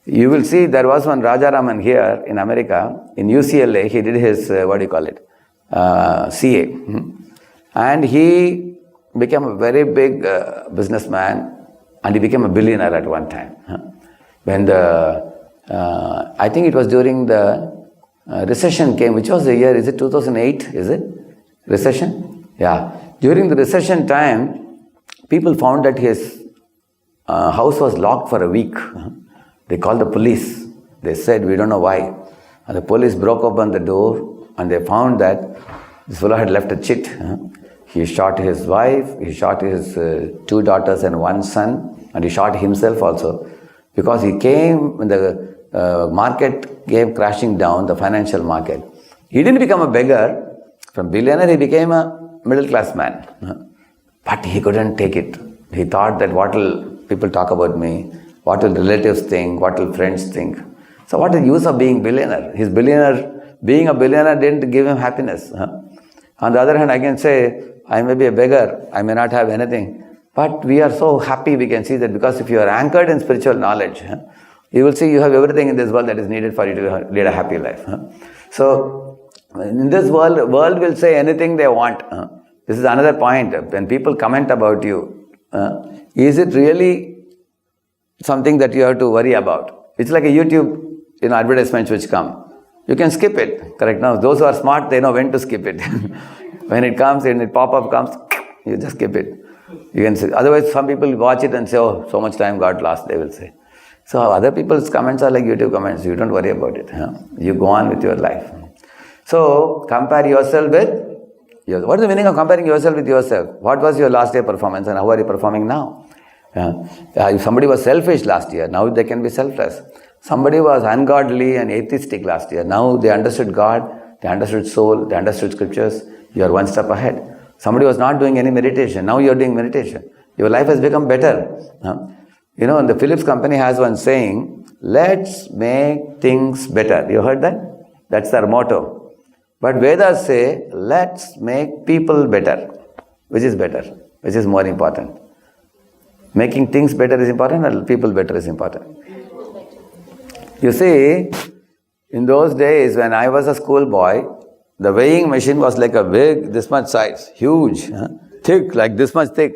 Speaker 2: You will see there was one Rajaraman here in America, in UCLA, he did his, CA. And he became a very big businessman and he became a billionaire at one time. When I think it was during the recession came, which was the year, is it 2008, is it? Recession? Yeah. During the recession time, people found that his house was locked for a week. They called the police. They said, we don't know why. And the police broke open the door and they found that this fellow had left a chit. He shot his wife, he shot his 2 daughters and 1 son, and he shot himself also. Because he came when the market came crashing down, the financial market. He didn't become a beggar. From billionaire, he became a middle class man. But he couldn't take it. He thought that what will people talk about me? What will relatives think? What will friends think? So what is the use of being billionaire? Being a billionaire didn't give him happiness. On the other hand, I can say, I may be a beggar, I may not have anything. But we are so happy we can see that because if you are anchored in spiritual knowledge, you will see you have everything in this world that is needed for you to lead a happy life. So in this world will say anything they want. This is another point. When people comment about you, is it really something that you have to worry about? It's like a YouTube advertisements which come. You can skip it, correct? Now, those who are smart, they know when to skip it. When it comes, when it pop-up comes, you just skip it. You can say. Otherwise, some people watch it and say, oh, so much time got lost, they will say. So other people's comments are like YouTube comments. You don't worry about it. You go on with your life. So compare yourself with yourself. What is the meaning of comparing yourself with yourself? What was your last day performance and how are you performing now? If somebody was selfish last year, now they can be selfless. Somebody was ungodly and atheistic last year. Now they understood God, they understood soul, they understood scriptures. You are one step ahead. Somebody was not doing any meditation. Now you are doing meditation. Your life has become better. And the Philips company has one saying, let's make things better. You heard that? That's their motto. But Vedas say, let's make people better. Which is better? Which is more important? Making things better is important or people better is important? You see, in those days when I was a schoolboy, the weighing machine was like a big, this much size, huge, thick, like this much thick,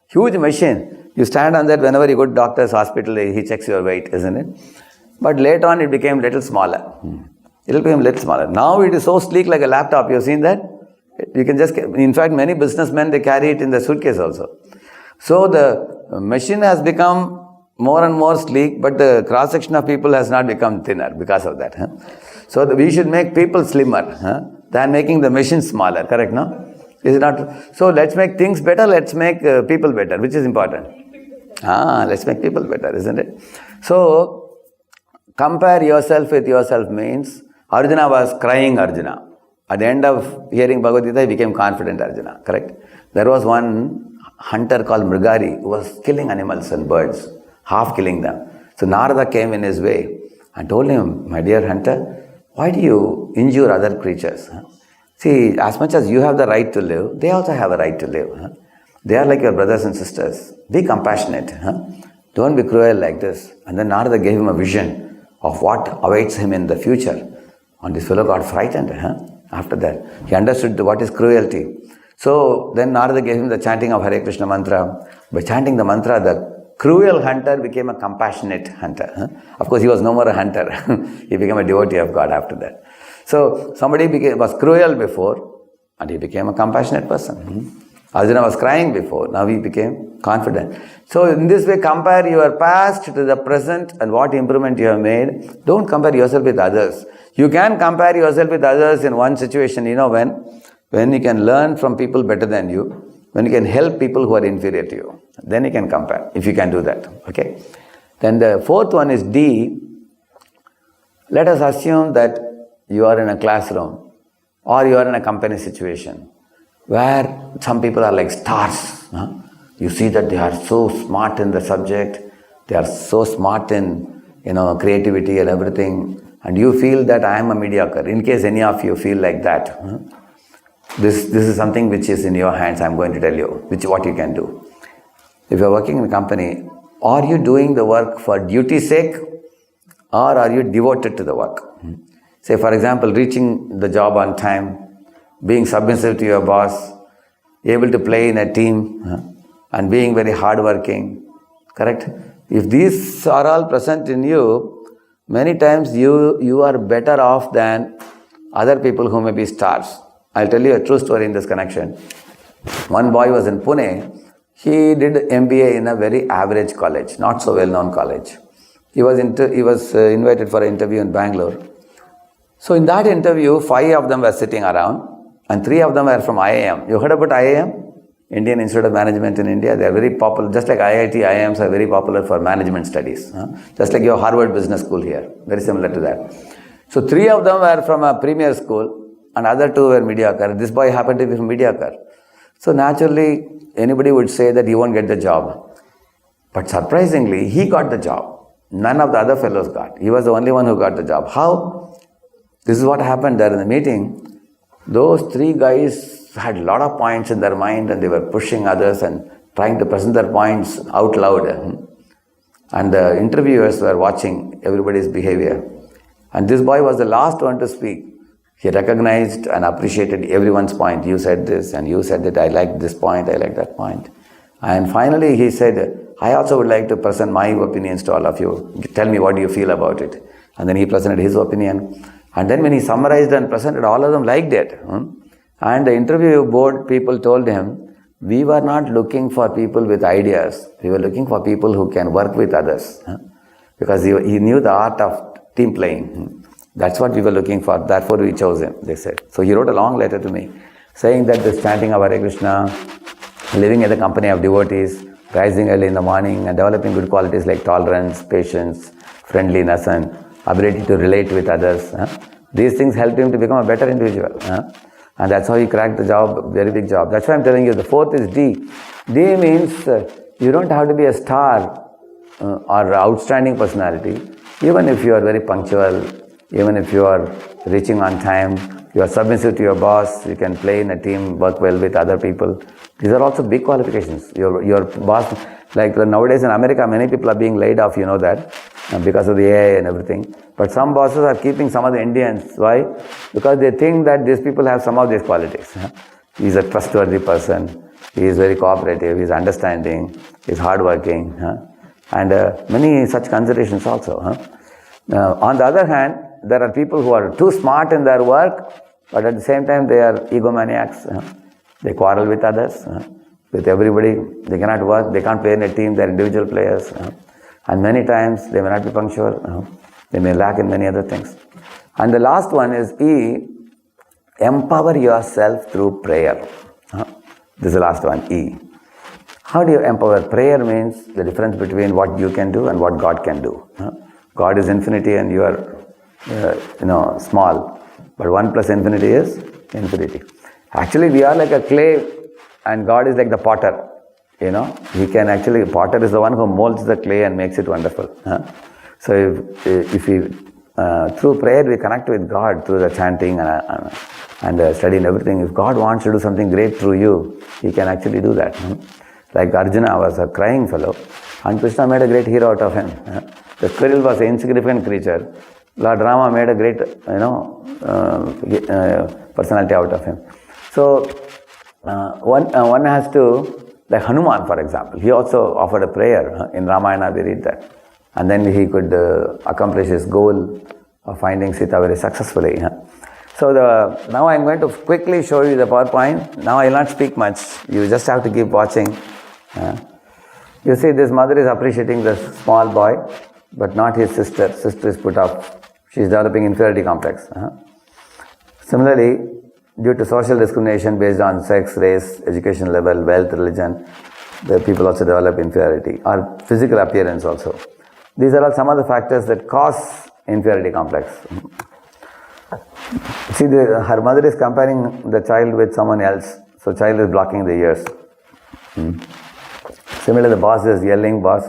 Speaker 2: huge machine. You stand on that whenever you go to doctor's hospital, he checks your weight, isn't it? But later on it became little smaller. It became little smaller. Now it is so sleek like a laptop, you have seen that? You can just, in fact many businessmen, they carry it in the suitcase also. So the machine has become more and more sleek, but the cross-section of people has not become thinner because of that. So we should make people slimmer than making the machine smaller, correct, no? Is it not? So let's make things better, let's make people better, which is important. Let's make people better, isn't it? So compare yourself with yourself means Arjuna was crying Arjuna. At the end of hearing Bhagavad Gita, he became confident Arjuna, correct? There was one hunter called Mrigari who was killing animals and birds, half killing them. So Narada came in his way and told him, my dear hunter, why do you injure other creatures? See, as much as you have the right to live, they also have a right to live. They are like your brothers and sisters. Be compassionate. Don't be cruel like this. And then Narada gave him a vision of what awaits him in the future. And this fellow got frightened. After that, he understood what is cruelty. So then Narada gave him the chanting of Hare Krishna mantra. By chanting the mantra, the cruel hunter became a compassionate hunter. Of course, he was no more a hunter. He became a devotee of God after that. So somebody was cruel before and he became a compassionate person. Arjuna was crying before, now he became confident. So in this way, compare your past to the present and what improvement you have made. Don't compare yourself with others. You can compare yourself with others in one situation, when you can learn from people better than you, when you can help people who are inferior to you. Then you can compare, if you can do that. Okay. Then the fourth one is D. Let us assume that you are in a classroom or you are in a company situation where some people are like stars. You see that they are so smart in the subject, they are so smart in creativity and everything, and you feel that I am a mediocre. In case any of you feel like that, this is something which is in your hands. I am going to tell you what you can do. If you are working in a company, are you doing the work for duty's sake or are you devoted to the work? Say, for example, reaching the job on time, being submissive to your boss, able to play in a team, and being very hardworking, correct? If these are all present in you, many times you are better off than other people who may be stars. I'll tell you a true story in this connection. One boy was in Pune. He did MBA in a very average college, not so well-known college. He was invited for an interview in Bangalore. So in that interview, 5 of them were sitting around and 3 of them were from IIM. You heard about IIM? Indian Institute of Management in India. They are very popular. Just like IIT, IIMs are very popular for management studies. Just like your Harvard Business School here. Very similar to that. So 3 of them were from a premier school and other 2 were mediocre. This boy happened to be from mediocre. So naturally, anybody would say that he won't get the job. But surprisingly, he got the job. None of the other fellows got. He was the only one who got the job. How? This is what happened there in the meeting. Those 3 guys had a lot of points in their mind and they were pushing others and trying to present their points out loud. And the interviewers were watching everybody's behavior. And this boy was the last one to speak. He recognized and appreciated everyone's point. You said this and you said that. I like this point, I like that point. And finally he said, I also would like to present my opinions to all of you. Tell me what you feel about it. And then he presented his opinion. And then when he summarized and presented, all of them liked it. And the interview board people told him, we were not looking for people with ideas. We were looking for people who can work with others. Because he knew the art of team playing. That's what we were looking for. Therefore we chose him, they said. So he wrote a long letter to me saying that this chanting of Hare Krishna, living in the company of devotees, rising early in the morning and developing good qualities like tolerance, patience, friendliness and ability to relate with others. These things helped him to become a better individual. And that's how he cracked the job, very big job. That's why I'm telling you, the 4th is D. D means you don't have to be a star or outstanding personality. Even if you are very punctual, even if you are reaching on time, you are submissive to your boss, you can play in a team, work well with other people. These are also big qualifications. Your boss, like nowadays in America, many people are being laid off, you know that, because of the AI and everything. But some bosses are keeping some of the Indians. Why? Because they think that these people have some of these qualities. He is a trustworthy person. He is very cooperative. He is understanding. He is hardworking. And many such considerations also. On the other hand, there are people who are too smart in their work, but at the same time they are egomaniacs. They quarrel with others, with everybody. They cannot work. They can't play in a team. They are individual players. And many times they may not be punctual. They may lack in many other things. And the last one is E. Empower yourself through prayer. This is the last one, E. How do you empower? Prayer means the difference between what you can do and what God can do. God is infinity and you are, small. But 1 plus infinity is infinity. Actually, we are like a clay and God is like the potter. He can actually, potter is the one who molds the clay and makes it wonderful. So if we, through prayer, we connect with God through the chanting and studying everything. If God wants to do something great through you, He can actually do that. Like Arjuna was a crying fellow, and Krishna made a great hero out of him. The squirrel was an insignificant creature. Lord Rama made a great, personality out of him. So one has to, like Hanuman, for example, he also offered a prayer. In Ramayana we read that. And then he could accomplish his goal of finding Sita very successfully. So now I'm going to quickly show you the PowerPoint. Now I will not speak much. You just have to keep watching. You see, this mother is appreciating the small boy, but not his sister. Sister is put off. She is developing inferiority complex. Similarly, due to social discrimination based on sex, race, education level, wealth, religion, the people also develop inferiority, or physical appearance also. These are all some of the factors that cause inferiority complex. See, her mother is comparing the child with someone else, so child is blocking the ears. Similarly, the boss is yelling, boss,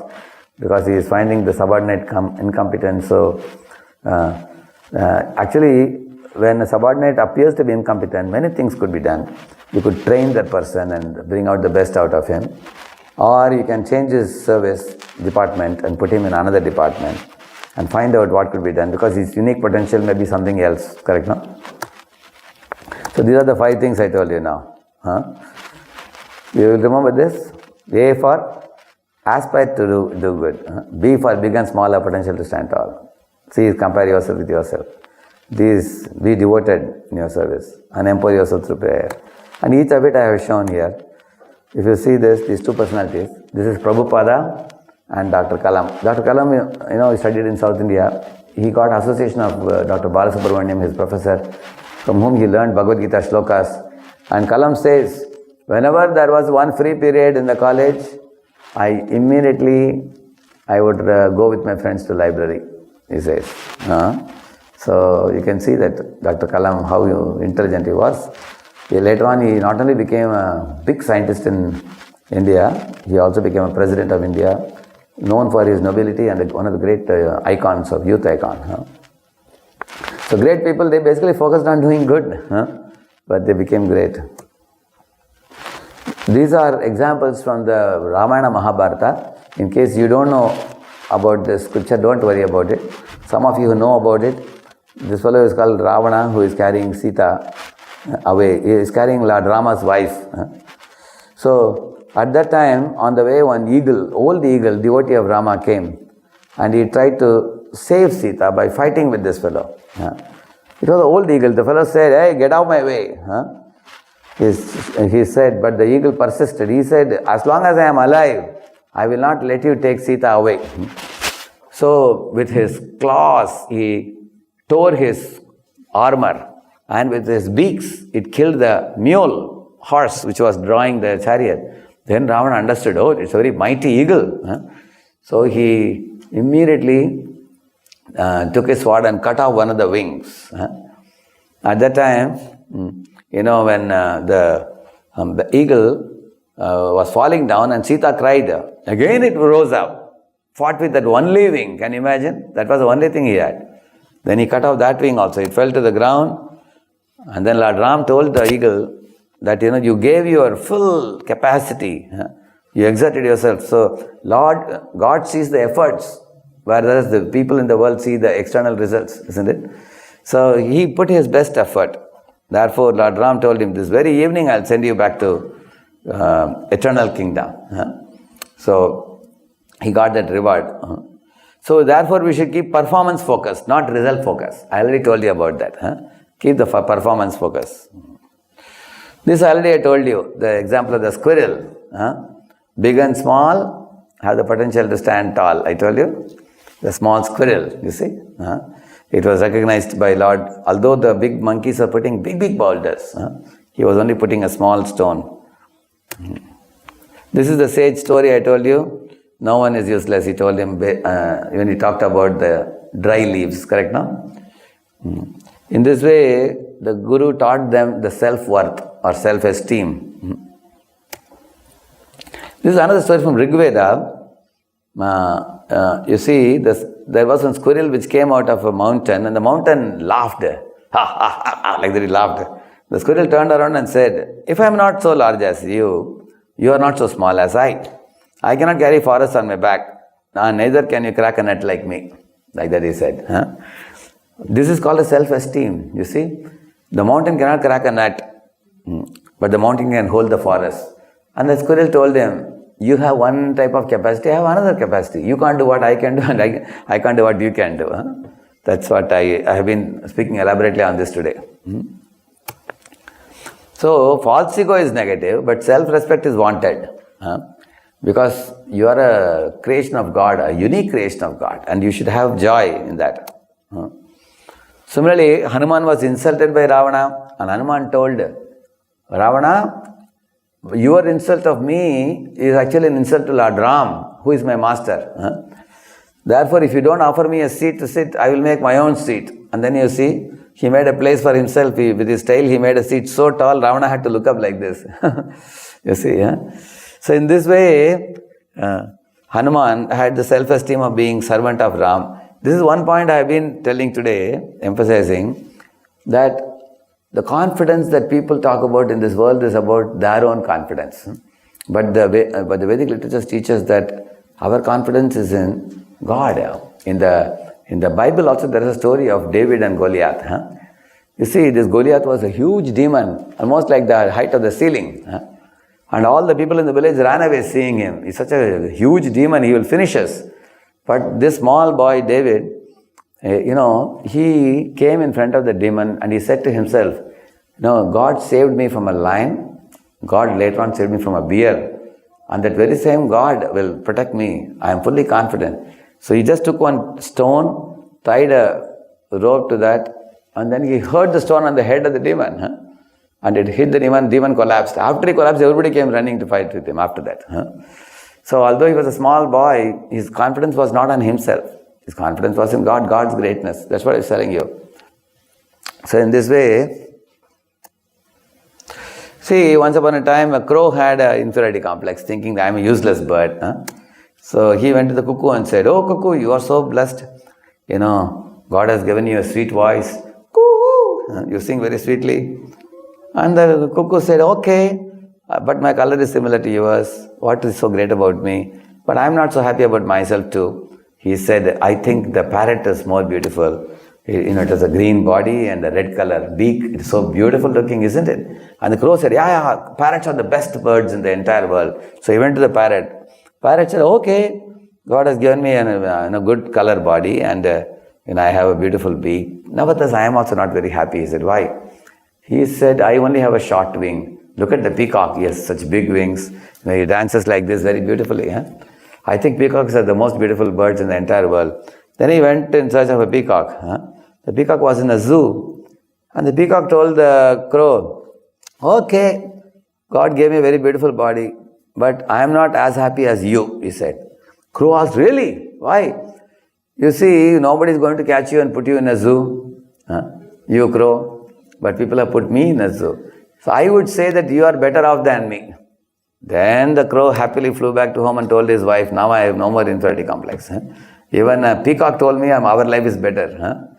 Speaker 2: because he is finding the subordinate incompetent. So, actually, when a subordinate appears to be incompetent, many things could be done. You could train that person and bring out the best out of him. Or you can change his service department and put him in another department and find out what could be done, because his unique potential may be something else, correct, no? So these are the 5 things I told you now. You will remember this. A for aspire to do good. B for big and small have potential to stand tall. C is compare yourself with yourself. D is be devoted in your service and empower yourself through prayer. And each of it I have shown here. If you see this, these 2 personalities, this is Prabhupada and Dr. Kalam. Dr. Kalam, he studied in South India. He got association of Dr. Balasubramaniam, his professor, from whom he learned Bhagavad Gita shlokas. And Kalam says, whenever there was one free period in the college, I would go with my friends to library, he says. So you can see that Dr. Kalam, how intelligent he was. Later on, he not only became a big scientist in India, he also became a president of India, known for his nobility and one of the great icons of youth icon. So great people, they basically focused on doing good, but they became great. These are examples from the Ramayana Mahabharata. In case you don't know about this scripture, don't worry about it. Some of you who know about it, this fellow is called Ravana, who is carrying Sita away. He is carrying Lord Rama's wife. So, at that time, on the way, one old eagle, devotee of Rama, came and he tried to save Sita by fighting with this fellow. It was an old eagle. The fellow said, "Hey, get out my way." He said, but the eagle persisted. He said, "As long as I am alive, I will not let you take Sita away." So, with his claws, he tore his armor, and with his beaks, it killed the mule horse which was drawing the chariot. Then Ravana understood, oh, it's a very mighty eagle. So he immediately took his sword and cut off one of the wings. At that time, when the eagle was falling down and Sita cried, again it rose up, fought with that only wing. Can you imagine? That was the only thing he had. Then he cut off that wing also. It fell to the ground. And then Lord Ram told the eagle that, you gave your full capacity. You exerted yourself. So, God sees the efforts, whereas the people in the world see the external results, isn't it? So, he put his best effort. Therefore, Lord Ram told him, this very evening I'll send you back to eternal kingdom. So, he got that reward. So, therefore, we should keep performance focused, not result focused. I already told you about that. Keep the performance focus. This already I told you, the example of the squirrel. Big and small have the potential to stand tall. I told you, the small squirrel, you see. It was recognized by Lord, although the big monkeys are putting big boulders, he was only putting a small stone. This is the sage story I told you. No one is useless. He told him, when he talked about the dry leaves, correct, no? In this way, the Guru taught them the self-worth or self-esteem. This is another story from Rig Veda. You see, there was one squirrel which came out of a mountain, and the mountain laughed. Ha ha ha ha, like that he laughed. The squirrel turned around and said, if I am not so large as you, you are not so small as I. I cannot carry forests on my back. Neither can you crack a nut like me. Like that he said. This is called a self-esteem, you see. The mountain cannot crack a nut, but the mountain can hold the forest. And the squirrel told him, you have one type of capacity, I have another capacity. You can't do what I can do, and I can't do what you can do. That's what I have been speaking elaborately on this today. So, false ego is negative, but self-respect is wanted. Because you are a creation of God, a unique creation of God, and you should have joy in that. Similarly, Hanuman was insulted by Ravana, and Hanuman told Ravana, your insult of me is actually an insult to Lord Ram, who is my master. Therefore, if you don't offer me a seat to sit, I will make my own seat. And then you see, he made a place for himself. With his tail, he made a seat so tall, Ravana had to look up like this. You see, So in this way, Hanuman had the self-esteem of being servant of Ram. This is one point I have been telling today, emphasizing that the confidence that people talk about in this world is about their own confidence. But the Vedic literatures teach us that our confidence is in God. In the Bible also there is a story of David and Goliath. You see, this Goliath was a huge demon, almost like the height of the ceiling. And all the people in the village ran away seeing him. He's such a huge demon, he will finish us. But this small boy, David, he came in front of the demon and he said to himself, God saved me from a lion. God later on saved me from a bear. And that very same God will protect me. I am fully confident. So he just took one stone, tied a rope to that, and then he hurled the stone on the head of the demon. And it hit the demon collapsed. After he collapsed, everybody came running to fight with him after that. So although he was a small boy, his confidence was not on himself. His confidence was in God, God's greatness. That's what I was telling you. So in this way, see, once upon a time, a crow had an inferiority complex, thinking that I am a useless bird. So he went to the cuckoo and said, oh cuckoo, you are so blessed. God has given you a sweet voice. Coo! You sing very sweetly. And the cuckoo said, okay, but my color is similar to yours. What is so great about me? But I am not so happy about myself too. He said, I think the parrot is more beautiful. It has a green body and a red color beak. It's so beautiful looking, isn't it? And the crow said, yeah, parrots are the best birds in the entire world. So he went to the parrot. Parrot said, okay, God has given me a good color body and I have a beautiful beak. Nevertheless, I am also not very happy. He said, why? He said, I only have a short wing. Look at the peacock. He has such big wings. He dances like this very beautifully. I think peacocks are the most beautiful birds in the entire world. Then he went in search of a peacock. The peacock was in a zoo. And the peacock told the crow, okay, God gave me a very beautiful body, but I am not as happy as you, he said. Crow asked, really? Why? You see, nobody is going to catch you and put you in a zoo. You crow. But people have put me in a zoo. So I would say that you are better off than me. Then the crow happily flew back to home and told his wife, now I have no more inferiority complex. Even a peacock told me our life is better.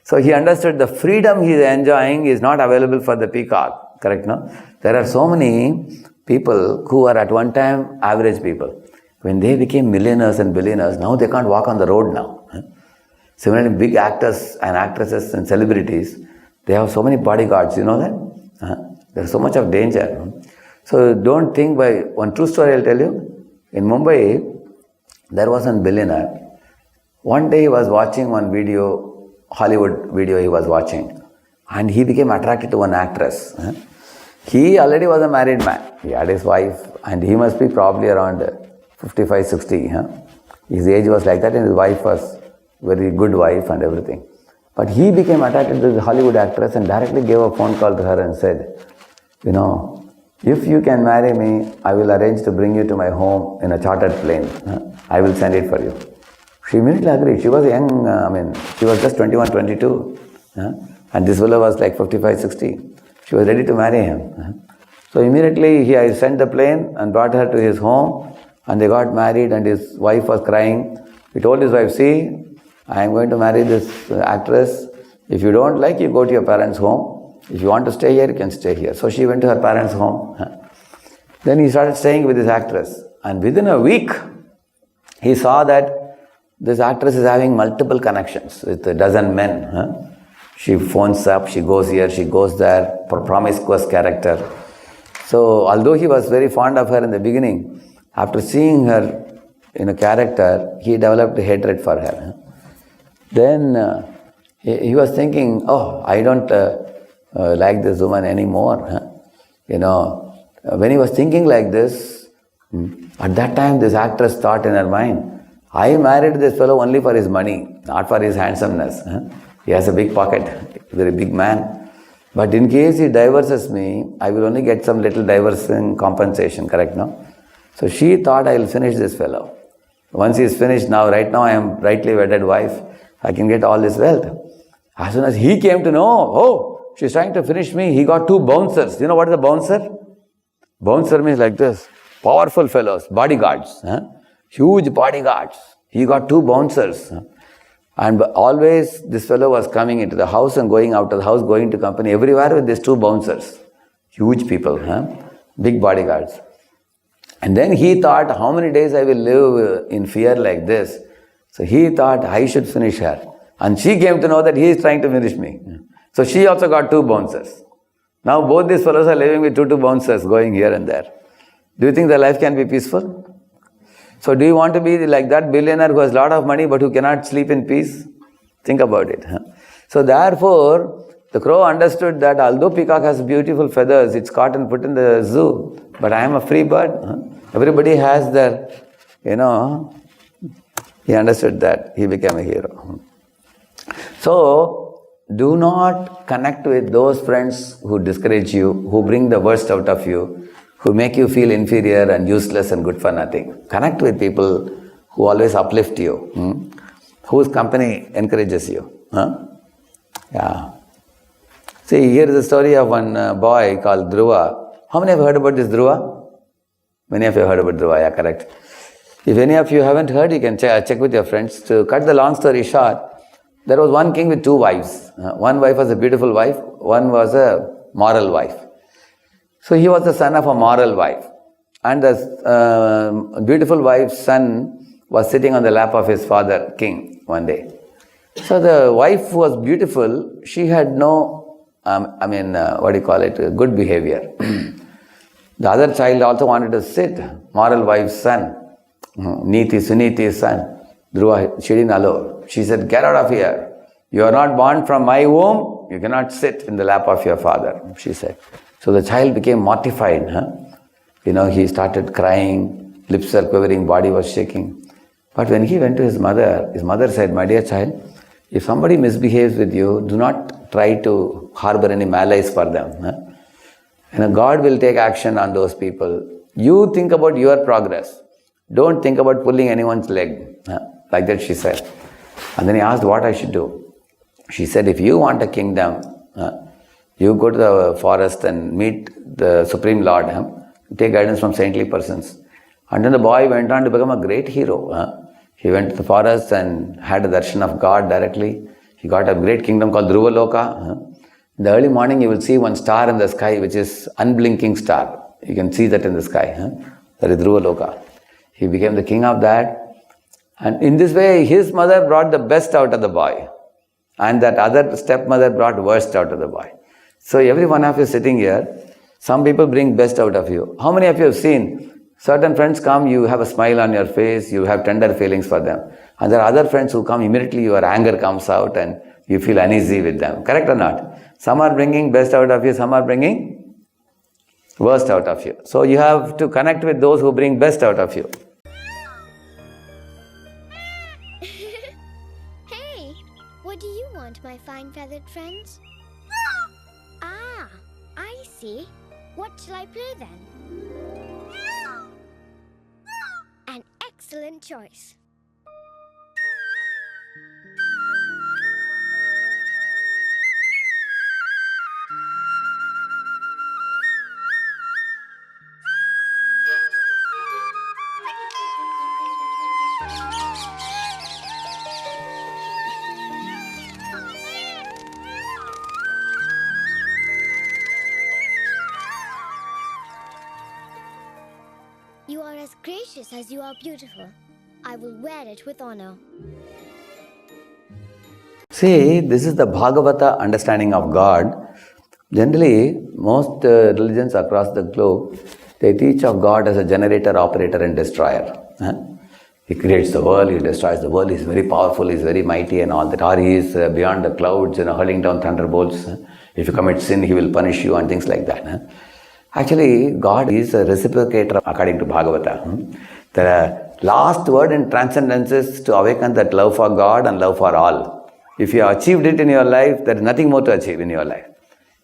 Speaker 2: So he understood the freedom he is enjoying is not available for the peacock. Correct, no? There are so many people who are at one time average people. When they became millionaires and billionaires, now they can't walk on the road now. Similarly, big actors and actresses and celebrities, they have so many bodyguards, you know that? There's so much of danger. So don't think by, one true story I'll tell you. In Mumbai, there was a billionaire. One day he was watching one video, Hollywood video he was watching. And he became attracted to one actress. He already was a married man. He had his wife and he must be probably around 55, 60. His age was like that and his wife was very good wife and everything. But he became attracted to the Hollywood actress and directly gave a phone call to her and said, if you can marry me, I will arrange to bring you to my home in a chartered plane. I will send it for you. She immediately agreed. She was young, she was just 21, 22. And this fellow was like 55, 60. She was ready to marry him. So immediately he sent the plane and brought her to his home, and they got married, and his wife was crying. He told his wife, see, I am going to marry this actress. If you don't like, you go to your parents' home. If you want to stay here, you can stay here. So she went to her parents' home. Then he started staying with this actress. And within a week, he saw that this actress is having multiple connections with a dozen men. She phones up, she goes here, she goes there, promiscuous character. So although he was very fond of her in the beginning, after seeing her in a character, he developed hatred for her. Then he was thinking, oh, I don't like this woman anymore. When he was thinking like this, at that time this actress thought in her mind, I married this fellow only for his money, not for his handsomeness. He has a big pocket, very big man. But in case he divorces me, I will only get some little divorcing compensation, correct, no? So she thought, I will finish this fellow. Once he is finished, right now I am rightly wedded wife, I can get all this wealth. As soon as he came to know, oh, she's trying to finish me, he got 2 bouncers. You know what is a bouncer? Bouncer means like this, powerful fellows, bodyguards, huge bodyguards. He got 2 bouncers. And always this fellow was coming into the house and going out of the house, going to company, everywhere with these 2 bouncers. Huge people, big bodyguards. And then he thought, how many days I will live in fear like this? So he thought, I should finish her. And she came to know that he is trying to finish me. So she also got 2 bouncers. Now both these fellows are living with 2 bouncers, going here and there. Do you think their life can be peaceful? So do you want to be like that billionaire who has a lot of money but who cannot sleep in peace? Think about it. So therefore, the crow understood that although peacock has beautiful feathers, it's caught and put in the zoo, but I am a free bird. Everybody has their, he understood that. He became a hero. So, do not connect with those friends who discourage you, who bring the worst out of you, who make you feel inferior and useless and good for nothing. Connect with people who always uplift you, whose company encourages you. Yeah. See, here is the story of one boy called Dhruva. How many have heard about this Dhruva? Many of you have heard about Dhruva, yeah, correct. If any of you haven't heard, you can check with your friends. To cut the long story short, there was one king with 2 wives. One wife was a beautiful wife, one was a moral wife. So he was the son of a moral wife. And the beautiful wife's son was sitting on the lap of his father, king, one day. So the wife was beautiful, she had no, good behavior. The other child also wanted to sit, moral wife's son, Suniti's son, Dhruva, she didn't allow. She said, get out of here. You are not born from my womb, you cannot sit in the lap of your father, she said. So the child became mortified. He started crying, lips are quivering, body was shaking. But when he went to his mother said, my dear child, if somebody misbehaves with you, do not try to harbor any malice for them. God will take action on those people. You think about your progress. Don't think about pulling anyone's leg. Like that she said. And then he asked what I should do. She said, if you want a kingdom, you go to the forest and meet the Supreme Lord. Take guidance from saintly persons. And then the boy went on to become a great hero. He went to the forest and had a darshan of God directly. He got a great kingdom called Dhruva Loka. In the early morning you will see one star in the sky which is unblinking star. You can see that in the sky. That is Dhruva Loka. He became the king of that. And in this way his mother brought the best out of the boy. And that other stepmother brought worst out of the boy. So every one of you sitting here, some people bring best out of you. How many of you have seen certain friends come, you have a smile on your face, you have tender feelings for them. And there are other friends who come, immediately your anger comes out and you feel uneasy with them. Correct or not? Some are bringing best out of you, some are bringing worst out of you. So you have to connect with those who bring best out of you.
Speaker 4: Hey, what do you want, my fine feathered friends? Ah, I see. What shall I play then? An excellent choice. gracious as you are beautiful. I will wear it with honor.
Speaker 2: See, this is the Bhagavata understanding of God. Generally, most religions across the globe, they teach of God as a generator, operator and destroyer. He creates the world, he destroys the world, he is very powerful, he is very mighty and all that. Or he is beyond the clouds, hurling down thunderbolts. If you commit sin, he will punish you and things like that. Actually, God is a reciprocator according to Bhagavata. The last word in transcendence is to awaken that love for God and love for all. If you have achieved it in your life, there is nothing more to achieve in your life.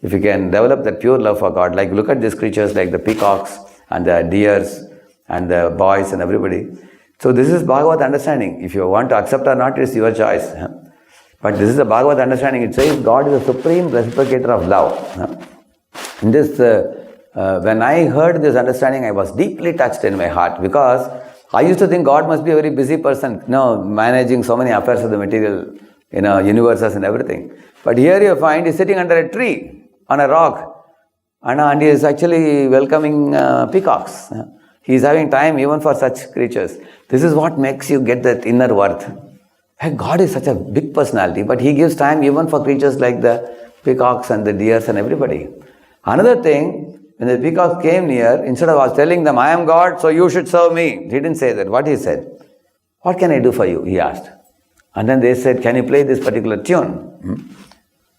Speaker 2: If you can develop that pure love for God, like look at these creatures like the peacocks and the deers and the boys and everybody. So this is Bhagavad understanding. If you want to accept or not, it's your choice. But this is the Bhagavad understanding. It says God is a supreme reciprocator of love. In this, when I heard this understanding, I was deeply touched in my heart, because I used to think God must be a very busy person, managing so many affairs of the material, universes and everything. But here you find he's sitting under a tree on a rock, and he is actually welcoming peacocks. He is having time even for such creatures. This is what makes you get that inner worth. God is such a big personality, but he gives time even for creatures like the peacocks and the deers and everybody. Another thing, when the peacocks came near, instead of telling them, I am God, so you should serve me, he didn't say that. What he said? What can I do for you? He asked. And then they said, can you play this particular tune?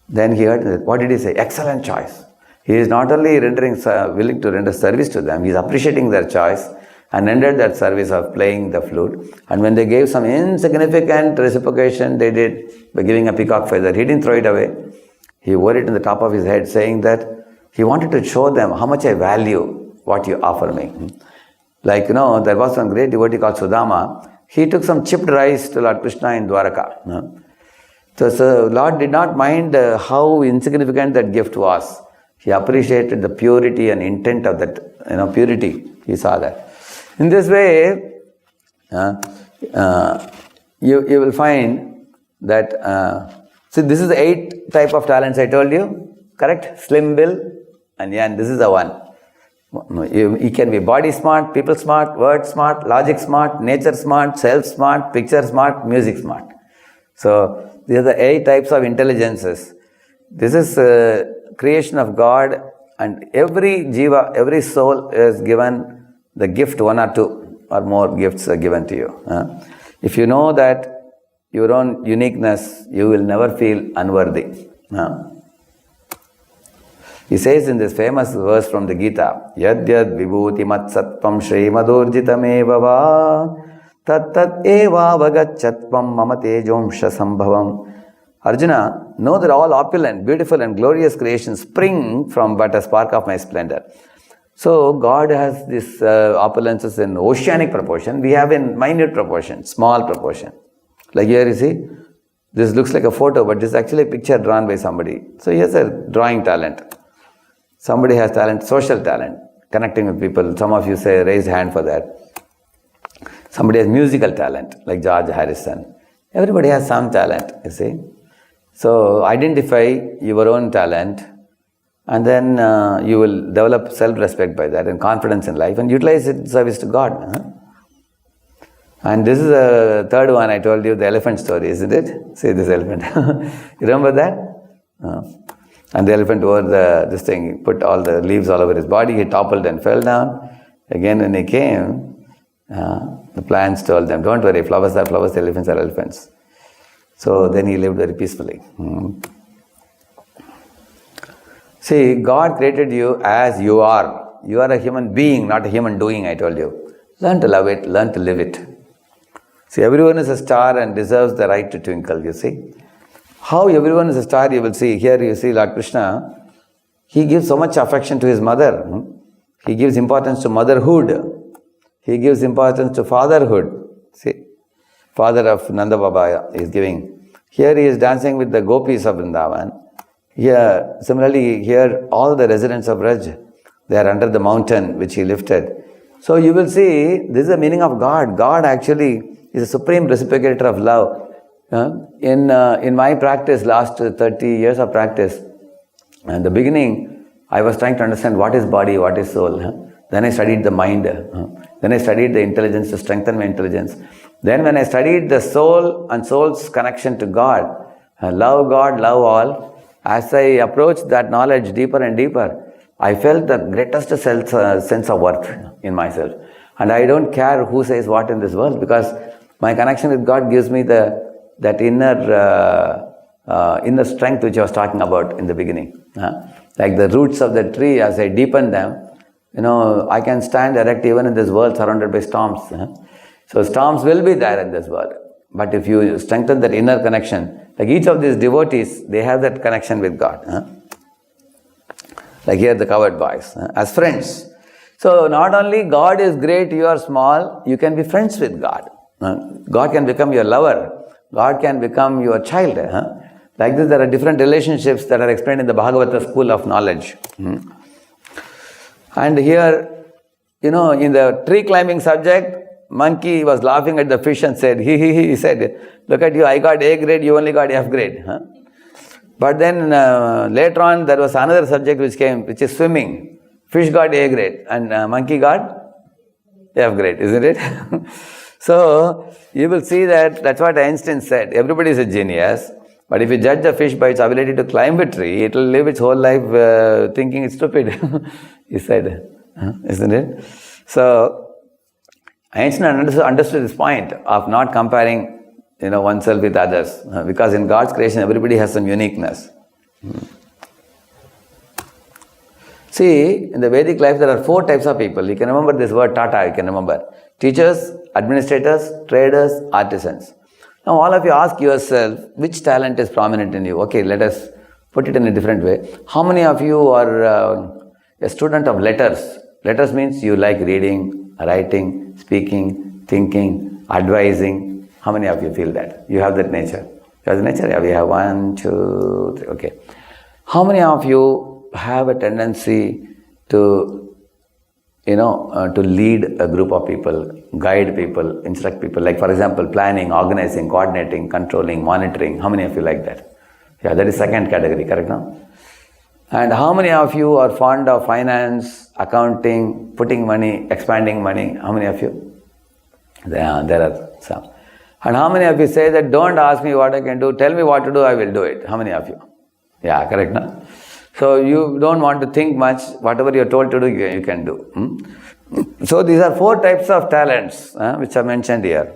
Speaker 2: Then he heard, what did he say? Excellent choice. He is not only willing to render service to them, he is appreciating their choice and rendered that service of playing the flute. And when they gave some insignificant reciprocation, they did by giving a peacock feather. He didn't throw it away. He wore it in the top of his head, saying that he wanted to show them how much I value what you offer me. Like, there was one great devotee called Sudama. He took some chipped rice to Lord Krishna in Dwaraka. So Lord did not mind how insignificant that gift was. He appreciated the purity and intent of that, purity. He saw that. In this way, you will find that, see, this is the 8 type of talents I told you, correct? Slim will and yan, this is the one. You can be body smart, people smart, word smart, logic smart, nature smart, self smart, picture smart, music smart. So these are the 8 types of intelligences. This is creation of God, and every jiva, every soul is given the gift, 1 or 2 or more gifts are given to you. If you know that your own uniqueness, you will never feel unworthy. He says in this famous verse from the Gita, Yad yad vibhuti mat sattvam shrimadurjitameva va tat tat eva vagachatvam mama tejomsha sambhavam. Arjuna, know that all opulent, beautiful and glorious creations spring from but a spark of my splendor. So God has this opulences in oceanic proportion. We have in minute proportion, small proportion. Like here you see, this looks like a photo, but this is actually a picture drawn by somebody. So he has a drawing talent. Somebody has talent, social talent, connecting with people. Some of you say, raise hand for that. Somebody has musical talent, like George Harrison. Everybody has some talent, you see. So identify your own talent, and then you will develop self-respect by that and confidence in life and utilize it in service to God. And this is the third one I told you, the elephant story, isn't it? See this elephant. You remember that? And the elephant wore this thing, put all the leaves all over his body, he toppled and fell down. Again when he came, the plants told them, don't worry, flowers are flowers, elephants are elephants. So then he lived very peacefully. See, God created you as you are. You are a human being, not a human doing, I told you. Learn to love it, learn to live it. See, everyone is a star and deserves the right to twinkle, you see. How everyone is a star, you will see. Here you see Lord Krishna, he gives so much affection to his mother. He gives importance to motherhood. He gives importance to fatherhood. See, father of Nanda Baba is giving. Here he is dancing with the gopis of Vrindavan. Here, similarly, here all the residents of Raj, they are under the mountain which he lifted. So you will see, this is the meaning of God. God actually is a supreme reciprocator of love. In my practice, last 30 years of practice, in the beginning, I was trying to understand what is body, what is soul. Then I studied the mind. Then I studied the intelligence to strengthen my intelligence. Then when I studied the soul and soul's connection to God, love God, love all, as I approached that knowledge deeper and deeper, I felt the greatest sense of worth in myself. And I don't care who says what in this world, because my connection with God gives me that inner strength which I was talking about in the beginning. Like the roots of the tree, as I deepen them, I can stand erect even in this world surrounded by storms. So storms will be there in this world. But if you strengthen that inner connection, like each of these devotees, they have that connection with God. Like here the coward boys, as friends. So not only God is great, you are small, you can be friends with God. God can become your lover. God can become your child. Like this, there are different relationships that are explained in the Bhagavata school of knowledge. And here, in the tree climbing subject, monkey was laughing at the fish and said, he said, look at you, I got A grade, you only got F grade. But then later on, there was another subject which came, which is swimming. Fish got A grade and monkey got F grade, isn't it? So, you will see that's what Einstein said. Everybody is a genius, but if you judge the fish by its ability to climb a tree, it will live its whole life thinking it's stupid, he said. Isn't it? So, Einstein understood this point of not comparing oneself with others, because in God's creation everybody has some uniqueness. See, in the Vedic life there are 4 types of people. You can remember this word Tata, you can remember. Teachers, administrators, traders, artisans. Now all of you ask yourself, which talent is prominent in you? Okay, let us put it in a different way. How many of you are a student of letters? Letters means you like reading, writing, speaking, thinking, advising. How many of you feel that? You have that nature. You have the nature? Yeah, we have 1, 2, 3. Okay. How many of you have a tendency to to lead a group of people, guide people, instruct people? Like for example, planning, organizing, coordinating, controlling, monitoring. How many of you like that? Yeah, that is second category, correct now? And how many of you are fond of finance, accounting, putting money, expanding money? How many of you? There are some. And how many of you say that don't ask me what I can do, tell me what to do, I will do it? How many of you? Yeah, correct now? So you don't want to think much, whatever you are told to do, you can do. So these are 4 types of talents which are mentioned here.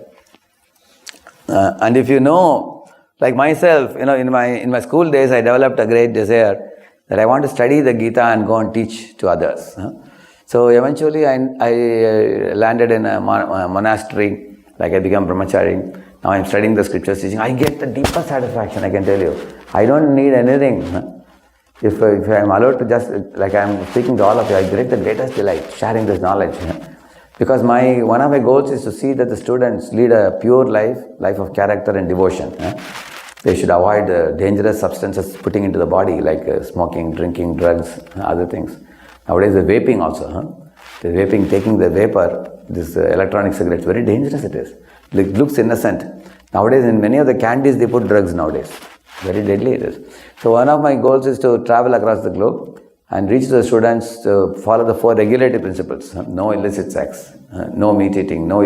Speaker 2: And if you know, like myself, in my school days, I developed a great desire that I want to study the Gita and go and teach to others. So eventually I landed in a monastery, like I became brahmachari. Now I'm studying the scriptures, teaching. I get the deepest satisfaction, I can tell you. I don't need anything. If I'm allowed to just, like I'm speaking to all of you, I get the greatest delight sharing this knowledge. Because one of my goals is to see that the students lead a pure life of character and devotion. They should avoid dangerous substances putting into the body, like smoking, drinking, drugs, other things. Nowadays the vaping also. The vaping, taking the vapor, this electronic cigarettes, very dangerous it is. It looks innocent. Nowadays in many of the candies they put drugs nowadays. Very deadly it is. So one of my goals is to travel across the globe and reach the students to follow the 4 regulative principles. No illicit sex, no meat eating, no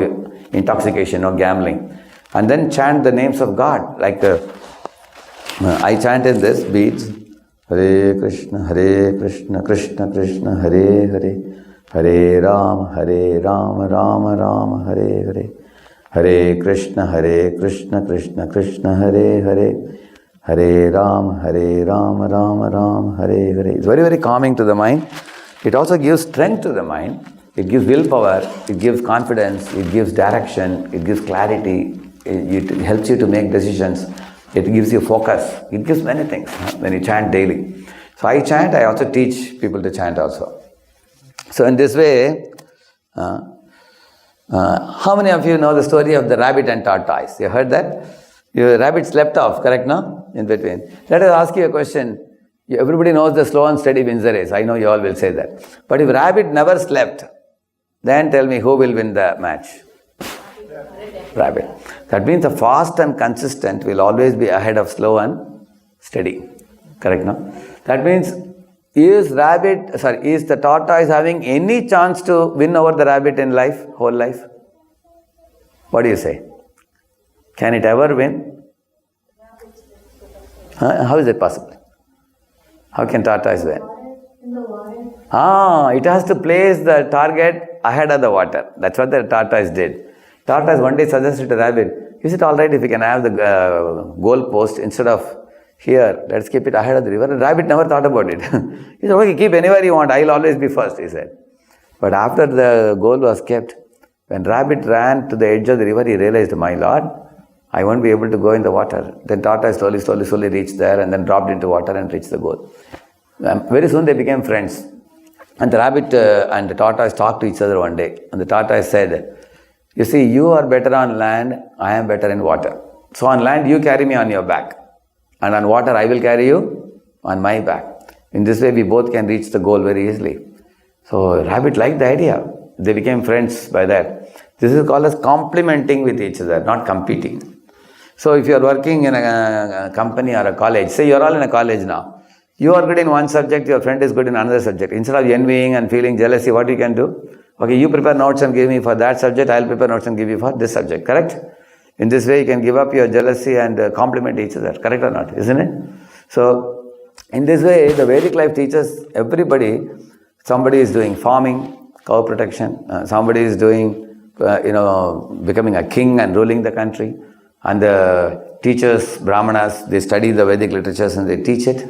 Speaker 2: intoxication, no gambling. And then chant the names of God. Like I chant in this beads. Hare Krishna, Krishna Krishna, Hare Hare. Hare Rama, Rama Rama, Hare Hare. Hare Krishna, Krishna Krishna, Hare Hare. Hare Rama, Rama Rama, Hare Hare. It's very, very calming to the mind. It also gives strength to the mind. It gives willpower. It gives confidence. It gives direction. It gives clarity. It helps you to make decisions. It gives you focus. It gives many things when you chant daily. So I chant. I also teach people to chant also. So in this way, how many of you know the story of the rabbit and tortoise? You heard that? Your rabbit slept off, correct now? In between. Let us ask you a question. Everybody knows the slow and steady wins the race. I know you all will say that. But if rabbit never slept, then tell me who will win the match? Rabbit. That means the fast and consistent will always be ahead of slow and steady. Correct now? That means is the tortoise having any chance to win over the rabbit in life, whole life? What do you say? Can it ever win? How is it possible? How can tortoise win?
Speaker 1: In the water.
Speaker 2: It has to place the target ahead of the water. That's what the tortoise did. Tortoise one day suggested to rabbit, is it alright if we can have the goal post instead of here, let's keep it ahead of the river? And rabbit never thought about it. He said, okay, keep anywhere you want, I'll always be first, he said. But after the goal was kept, when rabbit ran to the edge of the river, he realized, my lord, I won't be able to go in the water. Then tortoise slowly reached there and then dropped into water and reached the goal. Very soon they became friends. And the rabbit and the tortoise talked to each other one day. And the tortoise said, you see, you are better on land, I am better in water. So on land, you carry me on your back. And on water, I will carry you on my back. In this way, we both can reach the goal very easily. So rabbit liked the idea. They became friends by that. This is called as complementing with each other, not competing. So if you are working in a company or a college, say you are all in a college now. You are good in one subject, your friend is good in another subject. Instead of envying and feeling jealousy, what you can do? Okay, you prepare notes and give me for that subject, I will prepare notes and give you for this subject, correct? In this way, you can give up your jealousy and complement each other, correct or not, isn't it? So, in this way, the Vedic life teaches everybody, somebody is doing farming, cow protection, somebody is doing, becoming a king and ruling the country, and the teachers, Brahmanas, they study the Vedic literatures and they teach it.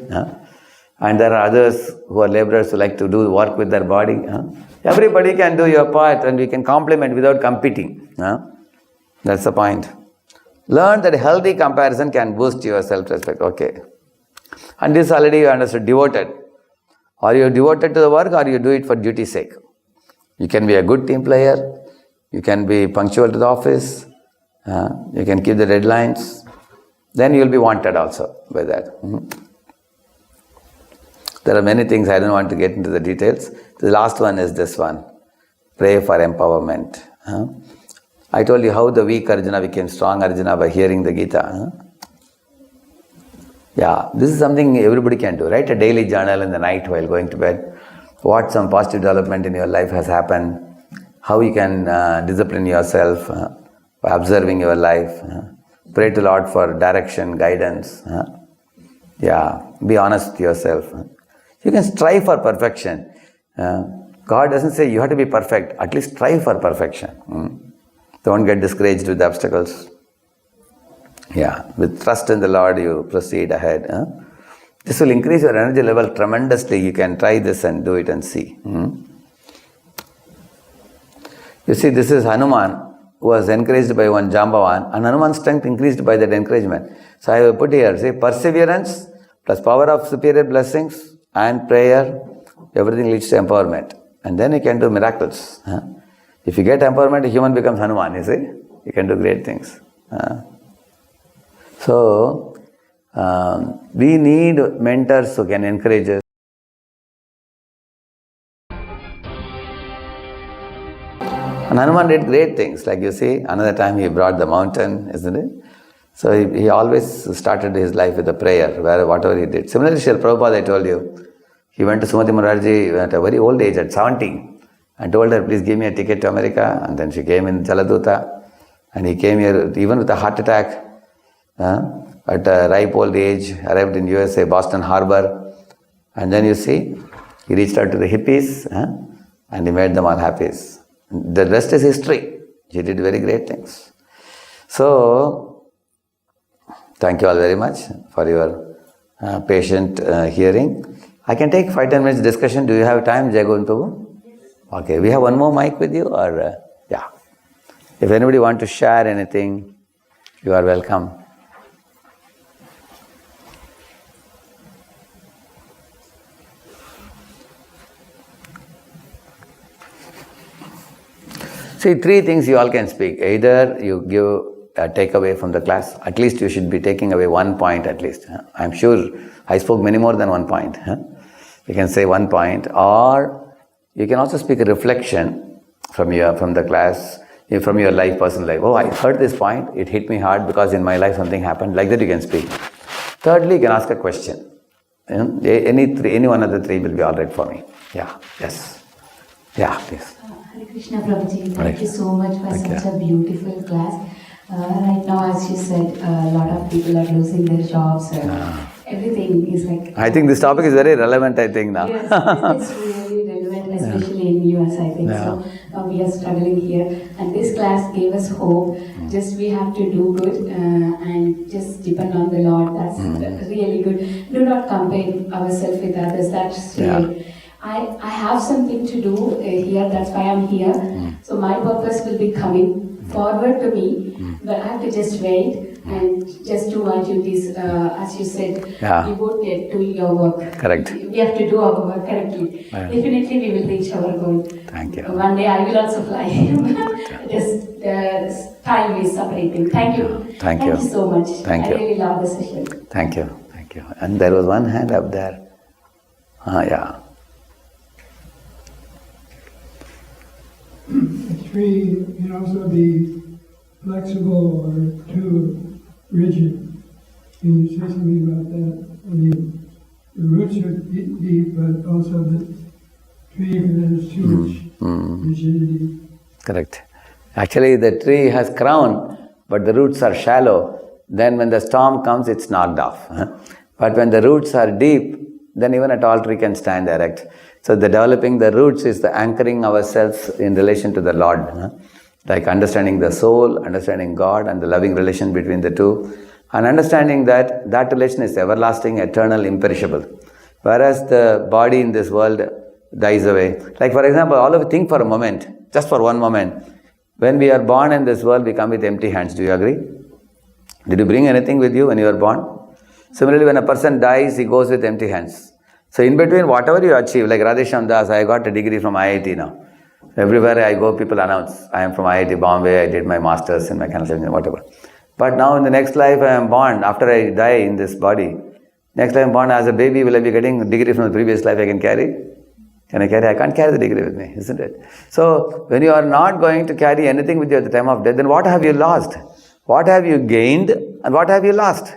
Speaker 2: And there are others who are laborers who like to do work with their body. Everybody can do your part and we can complement without competing. That's the point. Learn that healthy comparison can boost your self-respect. Okay. And this already you understood, devoted. Are you devoted to the work or you do it for duty's sake? You can be a good team player. You can be punctual to the office. You can keep the deadlines. Then you will be wanted also by that. There are many things, I don't want to get into the details. The last one is this one. Pray for empowerment. I told you how the weak Arjuna became strong Arjuna by hearing the Gita. Yeah, this is something everybody can do. Write a daily journal in the night while going to bed. What some positive development in your life has happened. How you can discipline yourself by observing your life. Pray to Lord for direction, guidance. Be honest with yourself. You can strive for perfection. God doesn't say you have to be perfect. At least strive for perfection. Don't get discouraged with the obstacles. With trust in the Lord, you proceed ahead. This will increase your energy level tremendously. You can try this and do it and see. You see, this is Hanuman, who was encouraged by one Jambavan, and Hanuman's strength increased by that encouragement. So I will put here, say, perseverance plus power of superior blessings and prayer, everything leads to empowerment. And then you can do miracles. If you get empowerment, a human becomes Hanuman, you see. You can do great things. So, we need mentors who can encourage us. And Hanuman did great things, like you see, another time he brought the mountain, isn't it? So he always started his life with a prayer, whatever he did. Similarly, Srila Prabhupada, I told you, he went to Sumati Morarji at a very old age, at 70, and told her, please give me a ticket to America. And then she came in Jaladuta, and he came here even with a heart attack, at a ripe old age, arrived in USA, Boston Harbor. And then you see, he reached out to the hippies, and he made them all happy. The rest is history. He did very great things. So, thank you all very much for your patient hearing. I can take 5-10 minutes discussion. Do you have time, Jaguntu? Okay, we have one more mic with you, or If anybody want to share anything, you are welcome. See, 3 things you all can speak. Either you give a takeaway from the class. At least you should be taking away 1 point at least. I'm sure I spoke many more than 1 point. You can say 1 point, or you can also speak a reflection from the class, from your life, personal life. Oh, I heard this point. It hit me hard because in my life something happened. Like that you can speak. Thirdly, you can ask a question. Any one of the three will be all right for me. Yeah, yes. Yeah, please.
Speaker 5: Hare Krishna Prabhuji, thank
Speaker 2: Right.
Speaker 5: you so much for
Speaker 2: Thank
Speaker 5: such
Speaker 2: you.
Speaker 5: a beautiful class. Right now, as you said, a lot of people are losing their jobs. Everything is like...
Speaker 2: I think this topic is very relevant, I think, now.
Speaker 5: Yes, it's really relevant, especially in US, I think.
Speaker 2: Yeah.
Speaker 5: So we are struggling here, and this class gave us hope. Just we have to do good and just depend on the Lord. That's really good. Do not compare ourselves with others. That's really... I have something to do here, that's why I'm here. So my purpose will be coming forward to me, but I have to just wait and just do our duties. As you said, we both get to your work.
Speaker 2: Correct.
Speaker 5: We have to do our work correctly. Definitely we will reach our goal.
Speaker 2: Thank you.
Speaker 5: One day I will also fly. Just time is separating. Thank you.
Speaker 2: Thank you.
Speaker 5: Thank you so much.
Speaker 2: Thank you.
Speaker 5: I really love the session.
Speaker 2: Thank you. Thank you. And there was one hand up there. Yeah.
Speaker 6: A tree can also be flexible or too rigid. Can you say something about that? I mean, the roots are deep, but also the tree has too much rigidity.
Speaker 2: Correct. Actually, the tree has crown, but the roots are shallow. Then when the storm comes, it's knocked off. But when the roots are deep, then even a tall tree can stand erect. So the developing the roots is the anchoring ourselves in relation to the Lord. Like understanding the soul, understanding God, and the loving relation between the two. And understanding that that relation is everlasting, eternal, imperishable. Whereas the body in this world dies away. Like for example, all of you think for a moment, just for one moment. When we are born in this world, we come with empty hands. Do you agree? Did you bring anything with you when you were born? Similarly, when a person dies, he goes with empty hands. So in between, whatever you achieve, like Radheshyamdas, I got a degree from IIT now. Everywhere I go, people announce, I am from IIT Bombay, I did my masters in mechanical engineering, whatever. But now in the next life I am born, after I die in this body, next life I am born as a baby, will I be getting a degree from the previous life I can carry? Can I carry? I can't carry the degree with me, isn't it? So when you are not going to carry anything with you at the time of death, then what have you lost? What have you gained and what have you lost?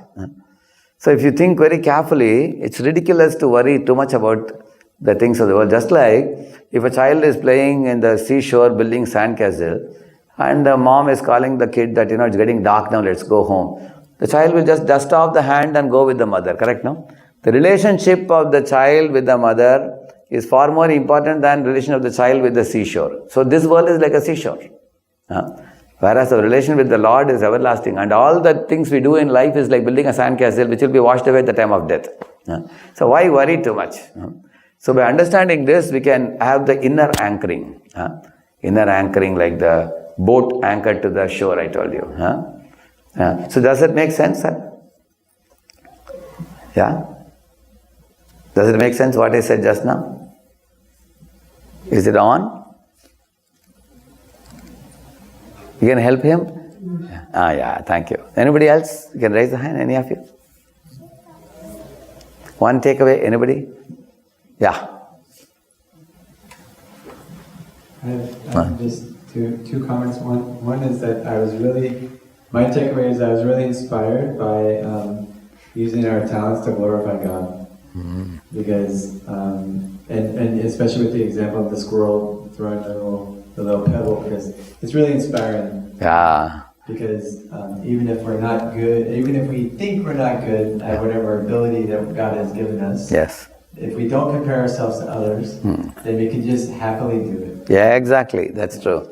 Speaker 2: So if you think very carefully, it's ridiculous to worry too much about the things of the world. Just like if a child is playing in the seashore building sandcastle and the mom is calling the kid that, it's getting dark now, let's go home. The child will just dust off the hand and go with the mother, correct, no? The relationship of the child with the mother is far more important than the relation of the child with the seashore. So this world is like a seashore. Whereas the relation with the Lord is everlasting, and all the things we do in life is like building a sandcastle which will be washed away at the time of death. So why worry too much? So by understanding this, we can have the inner anchoring. Inner anchoring like the boat anchored to the shore, I told you. So does it make sense, sir? Yeah? Does it make sense what I said just now? Is it on? You can help him? Yeah, thank you. Anybody else? You can raise the hand, any of you? One takeaway, anybody? Yeah.
Speaker 3: I have just two comments. One is that my takeaway is I was really inspired by using our talents to glorify God. Because, and especially with the example of the squirrel throwing the little pebble, because it's really inspiring.
Speaker 2: Yeah.
Speaker 3: Because even if we're not good, even if we think we're not good at whatever ability that God has given us,
Speaker 2: yes.
Speaker 3: If we don't compare ourselves to others, then we can just happily do it.
Speaker 2: Yeah, exactly. That's true.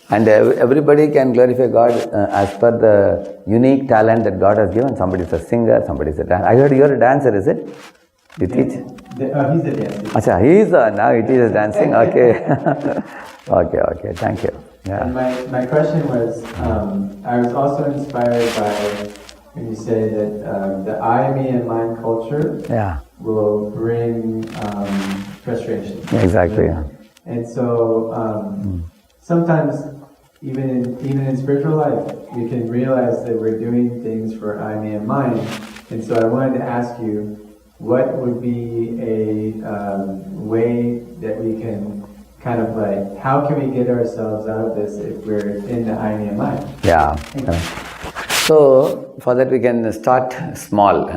Speaker 2: And everybody can glorify God as per the unique talent that God has given. Somebody is a singer, somebody is a dancer. I heard you're a dancer, is it? You teach?
Speaker 3: He's a dancer.
Speaker 2: Achha, now he teaches dancing? Okay. Okay, thank you. Yeah.
Speaker 3: And my question was, I was also inspired by when you say that the I, me, and mine culture will bring frustration.
Speaker 2: Exactly. Yeah.
Speaker 3: And so sometimes, even in spiritual life, we can realize that we're doing things for I, me, and mine. And so I wanted to ask you, what would be a way that we can kind of like, how can we get ourselves out of this if we're in the I, me, and mine?
Speaker 2: Yeah. So, for that we can start small.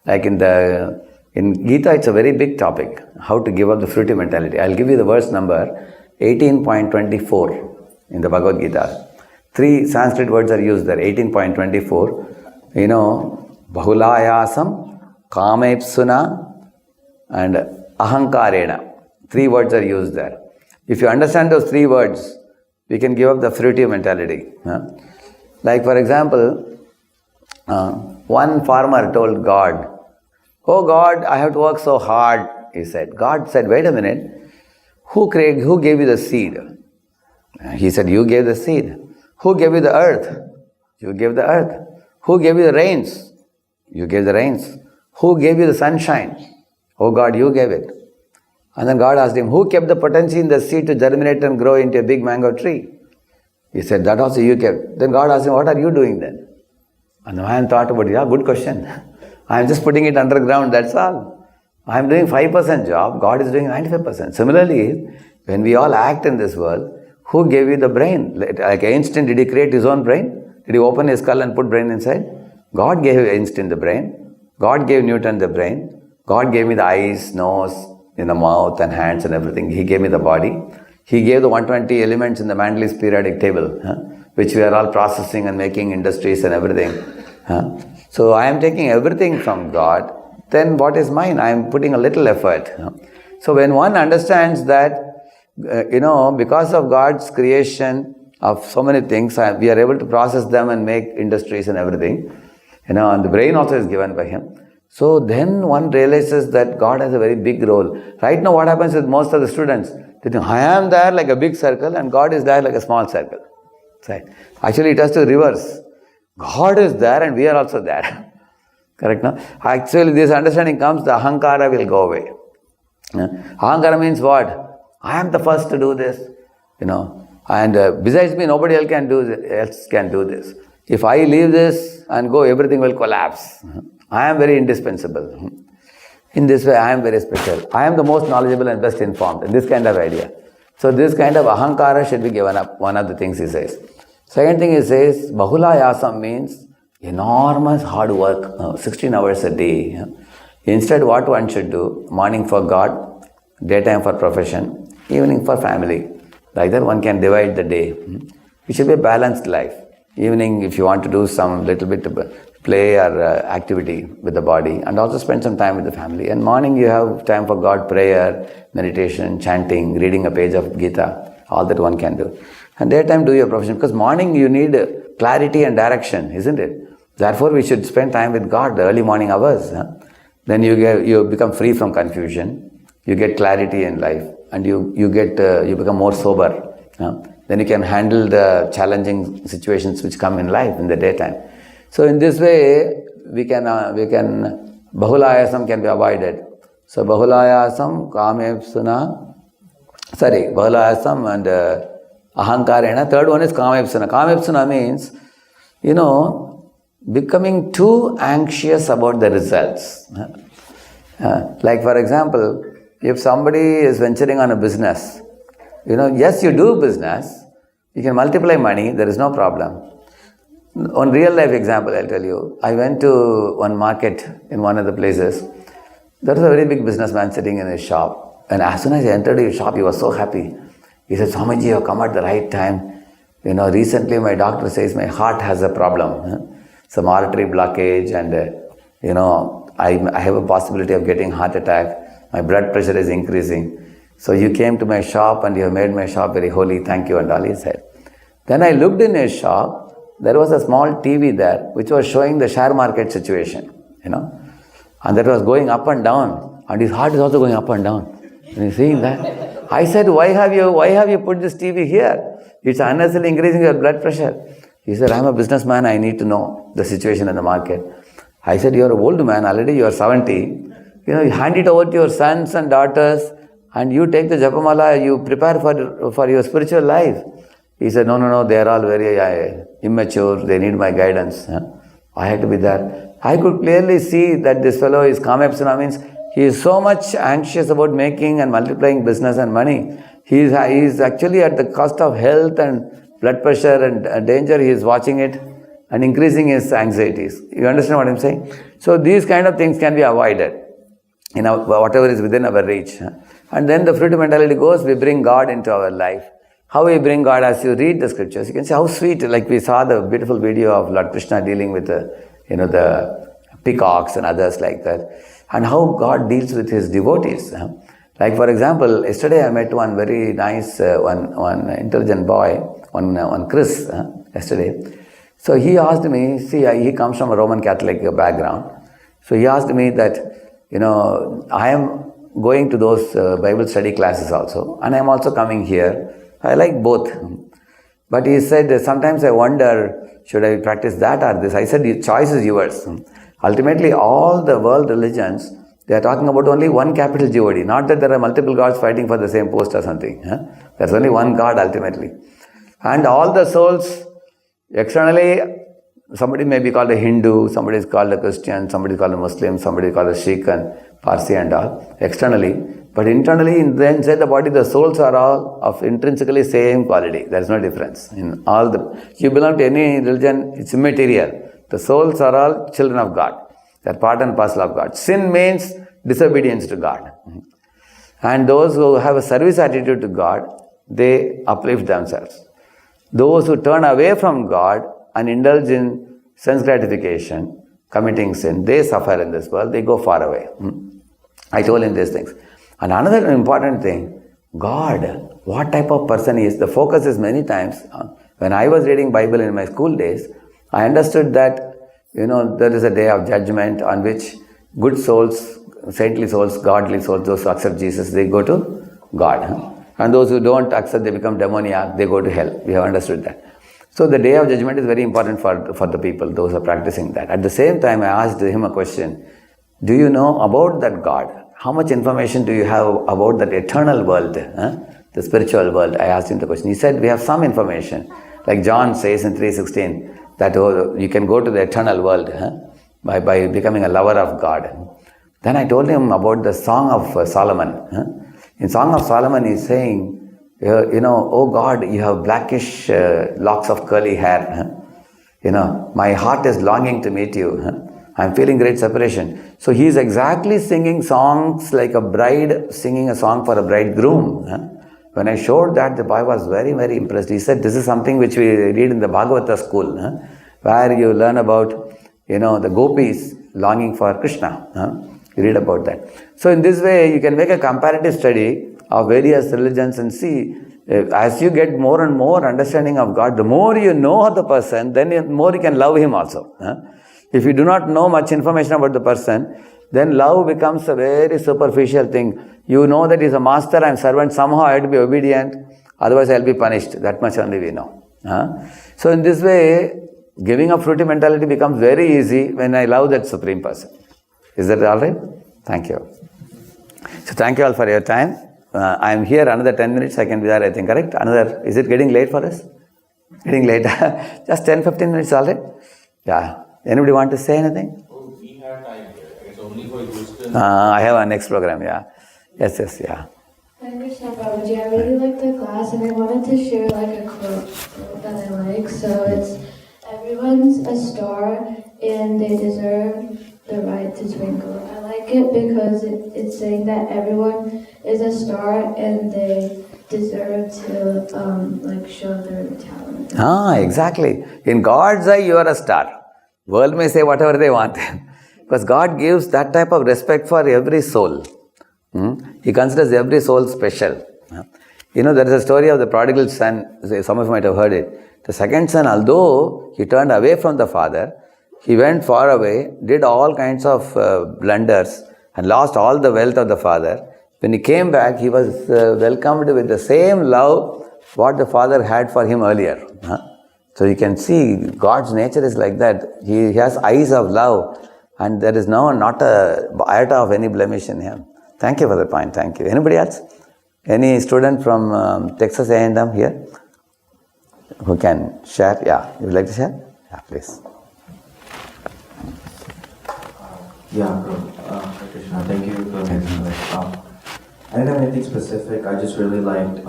Speaker 2: Like in the In Gita, it's a very big topic, how to give up the fruity mentality. I'll give you the verse number 18.24 in the Bhagavad Gita. 3 Sanskrit words are used there. 18.24, Bahulayasam, Kamepsuna, and Ahankarena. 3 words are used there. If you understand those 3 words, we can give up the fruity mentality. Like for example, one farmer told God, "Oh God, I have to work so hard," he said. God said, "Wait a minute, who gave you the seed?" He said, "You gave the seed." "Who gave you the earth?" "You gave the earth." "Who gave you the rains?" "You gave the rains." "Who gave you the sunshine?" "Oh God, you gave it." And then God asked him, "Who kept the potency in the seed to germinate and grow into a big mango tree?" He said, "That also you kept." Then God asked him, "What are you doing then?" And the man thought about it. "Yeah, good question. I am just putting it underground, that's all. I am doing 5% job, God is doing 95%. Similarly, when we all act in this world, who gave you the brain? Like Einstein, did he create his own brain? Did he open his skull and put brain inside? God gave Einstein the brain. God gave Newton the brain. God gave me the eyes, nose, mouth and hands and everything. He gave me the body. He gave the 120 elements in the Mandel's periodic table, which we are all processing and making industries and everything. So I am taking everything from God. Then what is mine? I am putting a little effort. So when one understands that, because of God's creation of so many things, we are able to process them and make industries and everything. And the brain also is given by Him. So then one realizes that God has a very big role. Right now what happens with most of the students, they think, I am there like a big circle and God is there like a small circle. Right? Actually it has to reverse. God is there and we are also there. Correct, no? Actually this understanding comes, the ahankara will go away. Ahankara means what? I am the first to do this. And besides me nobody else can do this. If I leave this and go, everything will collapse. I am very indispensable. In this way, I am very special. I am the most knowledgeable and best informed. This kind of idea. So this kind of ahankara should be given up. One of the things he says. Second thing he says, bahulayasam means enormous hard work, 16 hours a day. Instead, what one should do, morning for God, daytime for profession, evening for family. Like that one can divide the day. It should be a balanced life. Evening, if you want to do some little bit of play or activity with the body, and also spend some time with the family. And morning you have time for God, prayer, meditation, chanting, reading a page of Gita, all that one can do. And daytime do your profession, because morning you need clarity and direction, isn't it? Therefore we should spend time with God, the early morning hours. Then you become free from confusion, you get clarity in life, and you become more sober. Then you can handle the challenging situations which come in life in the daytime. So in this way, we can bahulayasam can be avoided. So bahulayasam, bahulayasam and ahankarena. Third one is kamepsuna. Kamepsuna means, becoming too anxious about the results. Like for example, if somebody is venturing on a business, yes, you do business, you can multiply money, there is no problem. One real life example I'll tell you. I went to one market in one of the places. There was a very big businessman sitting in his shop. And as soon as I entered his shop, he was so happy. He said, "Swamiji, you have come at the right time. Recently my doctor says my heart has a problem. Some artery blockage and, I have a possibility of getting heart attack. My blood pressure is increasing. So you came to my shop and you have made my shop very holy. Thank you," and all he said. Then I looked in his shop. There was a small TV there which was showing the share market situation, and that was going up and down, and his heart is also going up and down. And he's seeing that. I said, why have you put this TV here? It's unnecessarily increasing your blood pressure. He said, "I'm a businessman, I need to know the situation in the market." I said, "You're an old man, already you are 70. You hand it over to your sons and daughters, and you take the japamala, you prepare for your spiritual life." He said, No, they are all very immature, they need my guidance. I had to be there. I could clearly see that this fellow is kamepsuna, means he is so much anxious about making and multiplying business and money. He is actually at the cost of health and blood pressure and danger, he is watching it and increasing his anxieties. You understand what I am saying? So these kind of things can be avoided. whatever is within our reach. And then the fruit mentality goes, we bring God into our life. How we bring God? As you read the scriptures, you can see how sweet, like we saw the beautiful video of Lord Krishna dealing with the peacocks and others like that, and how God deals with his devotees. Like for example, yesterday I met one very nice, one intelligent boy, one Chris, yesterday. So he asked me, see, he comes from a Roman Catholic background. So he asked me that, I am going to those Bible study classes also, and I am also coming here. I like both. But he said, sometimes I wonder, should I practice that or this? I said, the choice is yours. Ultimately, all the world religions, they are talking about only one capital God, not that there are multiple gods fighting for the same post or something. There's only one God ultimately. And all the souls, externally, somebody may be called a Hindu, somebody is called a Christian, somebody is called a Muslim, somebody is called a Sikh and Parsi and all, externally. But internally, inside the body, the souls are all of intrinsically same quality. There is no difference. In all you belong to any religion, it's immaterial. The souls are all children of God. They are part and parcel of God. Sin means disobedience to God. And those who have a service attitude to God, they uplift themselves. Those who turn away from God and indulge in sense gratification, committing sin, they suffer in this world, they go far away. I told him these things. And another important thing, God, what type of person he is, the focus is many times. When I was reading Bible in my school days, I understood that, there is a day of judgment on which good souls, saintly souls, godly souls, those who accept Jesus, they go to God. And those who don't accept, they become demoniac, they go to hell. We have understood that. So the day of judgment is very important for the people, those who are practicing that. At the same time, I asked him a question. Do you know about that God? How much information do you have about that eternal world, the spiritual world? I asked him the question. He said, we have some information. Like John says in 3:16, that you can go to the eternal world by becoming a lover of God. Then I told him about the Song of Solomon. In Song of Solomon, he's saying, oh God, you have blackish locks of curly hair. My heart is longing to meet you. I'm feeling great separation. So he is exactly singing songs like a bride singing a song for a bridegroom. When I showed that, the boy was very, very impressed. He said, this is something which we read in the Bhagavata school, where you learn about, the gopis longing for Krishna. You read about that. So in this way, you can make a comparative study of various religions and see, as you get more and more understanding of God, the more you know of the person, then the more you can love him also. If you do not know much information about the person, then love becomes a very superficial thing. You know that he is a master and servant, somehow I have to be obedient, otherwise I will be punished. That much only we know. So in this way, giving up fruity mentality becomes very easy when I love that supreme person. Is that all right? Thank you. So thank you all for your time. I am here another 10 minutes, I can be there, I think, correct? Is it getting late for us? Getting late. Just 10-15 minutes, all right? Yeah. Anybody want to say anything?
Speaker 7: Oh, we have time here. It's only for Houston.
Speaker 2: I have a next program, yeah. Yes, yeah.
Speaker 1: Hare Krishna Prabhuji, I really liked the class and I wanted to share like a quote that I like. So it's, everyone's a star and they deserve the right to twinkle. I like it because it's saying that everyone is a star and they deserve to show their talent.
Speaker 2: Exactly. In God's eye, you are a star. World may say whatever they want. Because God gives that type of respect for every soul. He considers every soul special. There is a story of the prodigal son. Some of you might have heard it. The second son, although he turned away from the father, he went far away, did all kinds of blunders and lost all the wealth of the father. When he came back, he was welcomed with the same love what the father had for him earlier. So you can see God's nature is like that. He has eyes of love and there is not a iota of any blemish in him. Thank you for the point. Thank you. Anybody else? Any student from Texas A&M here who can share? Yeah, you would like to share? Yeah, please.
Speaker 8: Hare Krishna, thank you for I didn't have anything specific. I just really liked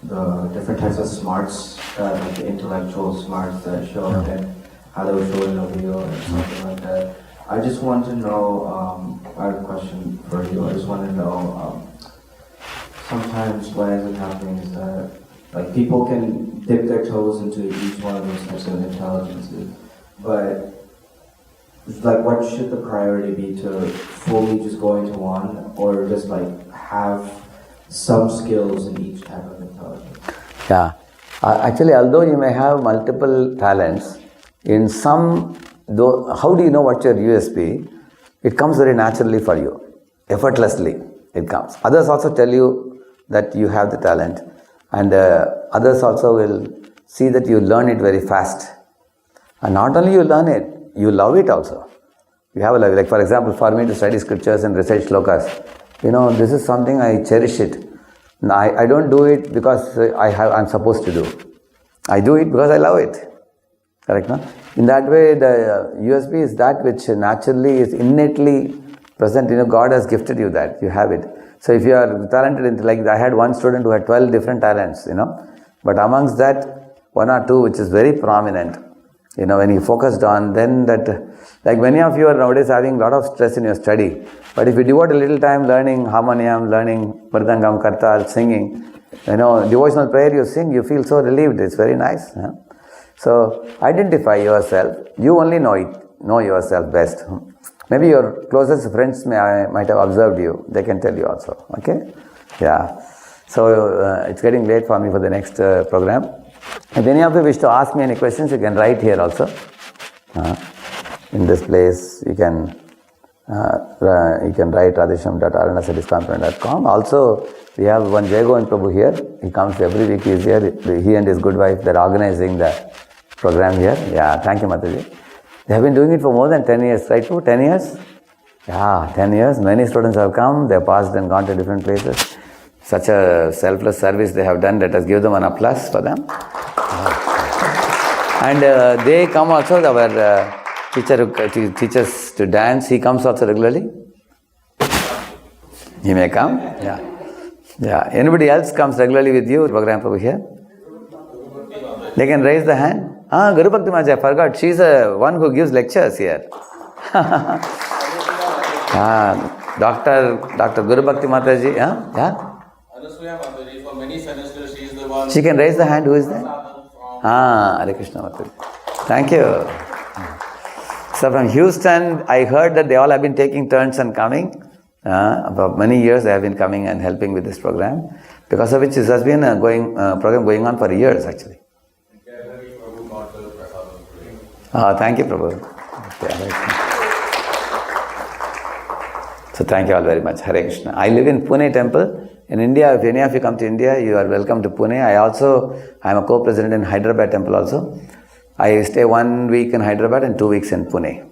Speaker 8: the different types of smarts, like the intellectual smarts that show up and how they were showing in a video and something like that. I just want to know, I have a question for you. I just want to know, sometimes what ends up happening is that like people can dip their toes into each one of those types of intelligences, but it's like what should the priority be, to fully just go into one, or just like have some skills in each type of intelligence?
Speaker 2: Yeah. Actually, although you may have multiple talents, in some, though, how do you know what's your USP? It comes very naturally for you, effortlessly it comes. Others also tell you that you have the talent, and others also will see that you learn it very fast. And not only you learn it, you love it also. You have a love. Like for example, for me to study scriptures and recite shlokas, this is something I cherish it. I don't do it because I'm supposed to do. I do it because I love it. Correct, no? In that way, the USP is that which naturally is innately present. God has gifted you that. You have it. So if you are talented, like I had one student who had 12 different talents, but amongst that, one or two which is very prominent, when he focused on, then that, like many of you are nowadays having a lot of stress in your study, but if you devote a little time learning harmonium, learning mridangam, kartal, singing, devotional prayer you sing, you feel so relieved, it's very nice. So identify yourself, you only know yourself best. Maybe your closest friends might have observed you, they can tell you also, okay? Yeah. So it's getting late for me for the next program. If any of you wish to ask me any questions, you can write here also. In this place, you can write radheshyam.rns@iskonprint.com. Also, we have one Jaygovind Prabhu here. He comes every week. He is here. He and his good wife, they're organizing the program here. Yeah, thank you, Mataji. They have been doing it for more than 10 years, right? 10 years? Yeah, 10 years. Many students have come. They have passed and gone to different places. Such a selfless service they have done. Let us give them an applause for them. And they come also. Our teacher who teaches to dance, he comes also regularly. He may come. Yeah. Yeah. Anybody else comes regularly with you? Program over here. They can raise the hand. Guru Bhakti Maja, I forgot. She's the one who gives lectures here. Dr. Guru Bhakti Mataji. Yeah.
Speaker 7: For many semesters, she is the one.
Speaker 2: She can raise the hand. Who is that? Hare Krishna Mataji. Thank you. So from Houston, I heard that they all have been taking turns and coming. For many years they have been coming and helping with this program, because of which this has been a program going on for years actually. Thank you, Prabhu. So thank you all very much. Hare Krishna. I live in Pune temple. In India, if any of you come to India, you are welcome to Pune. I am a co-president in Hyderabad temple also. I stay 1 week in Hyderabad and 2 weeks in Pune.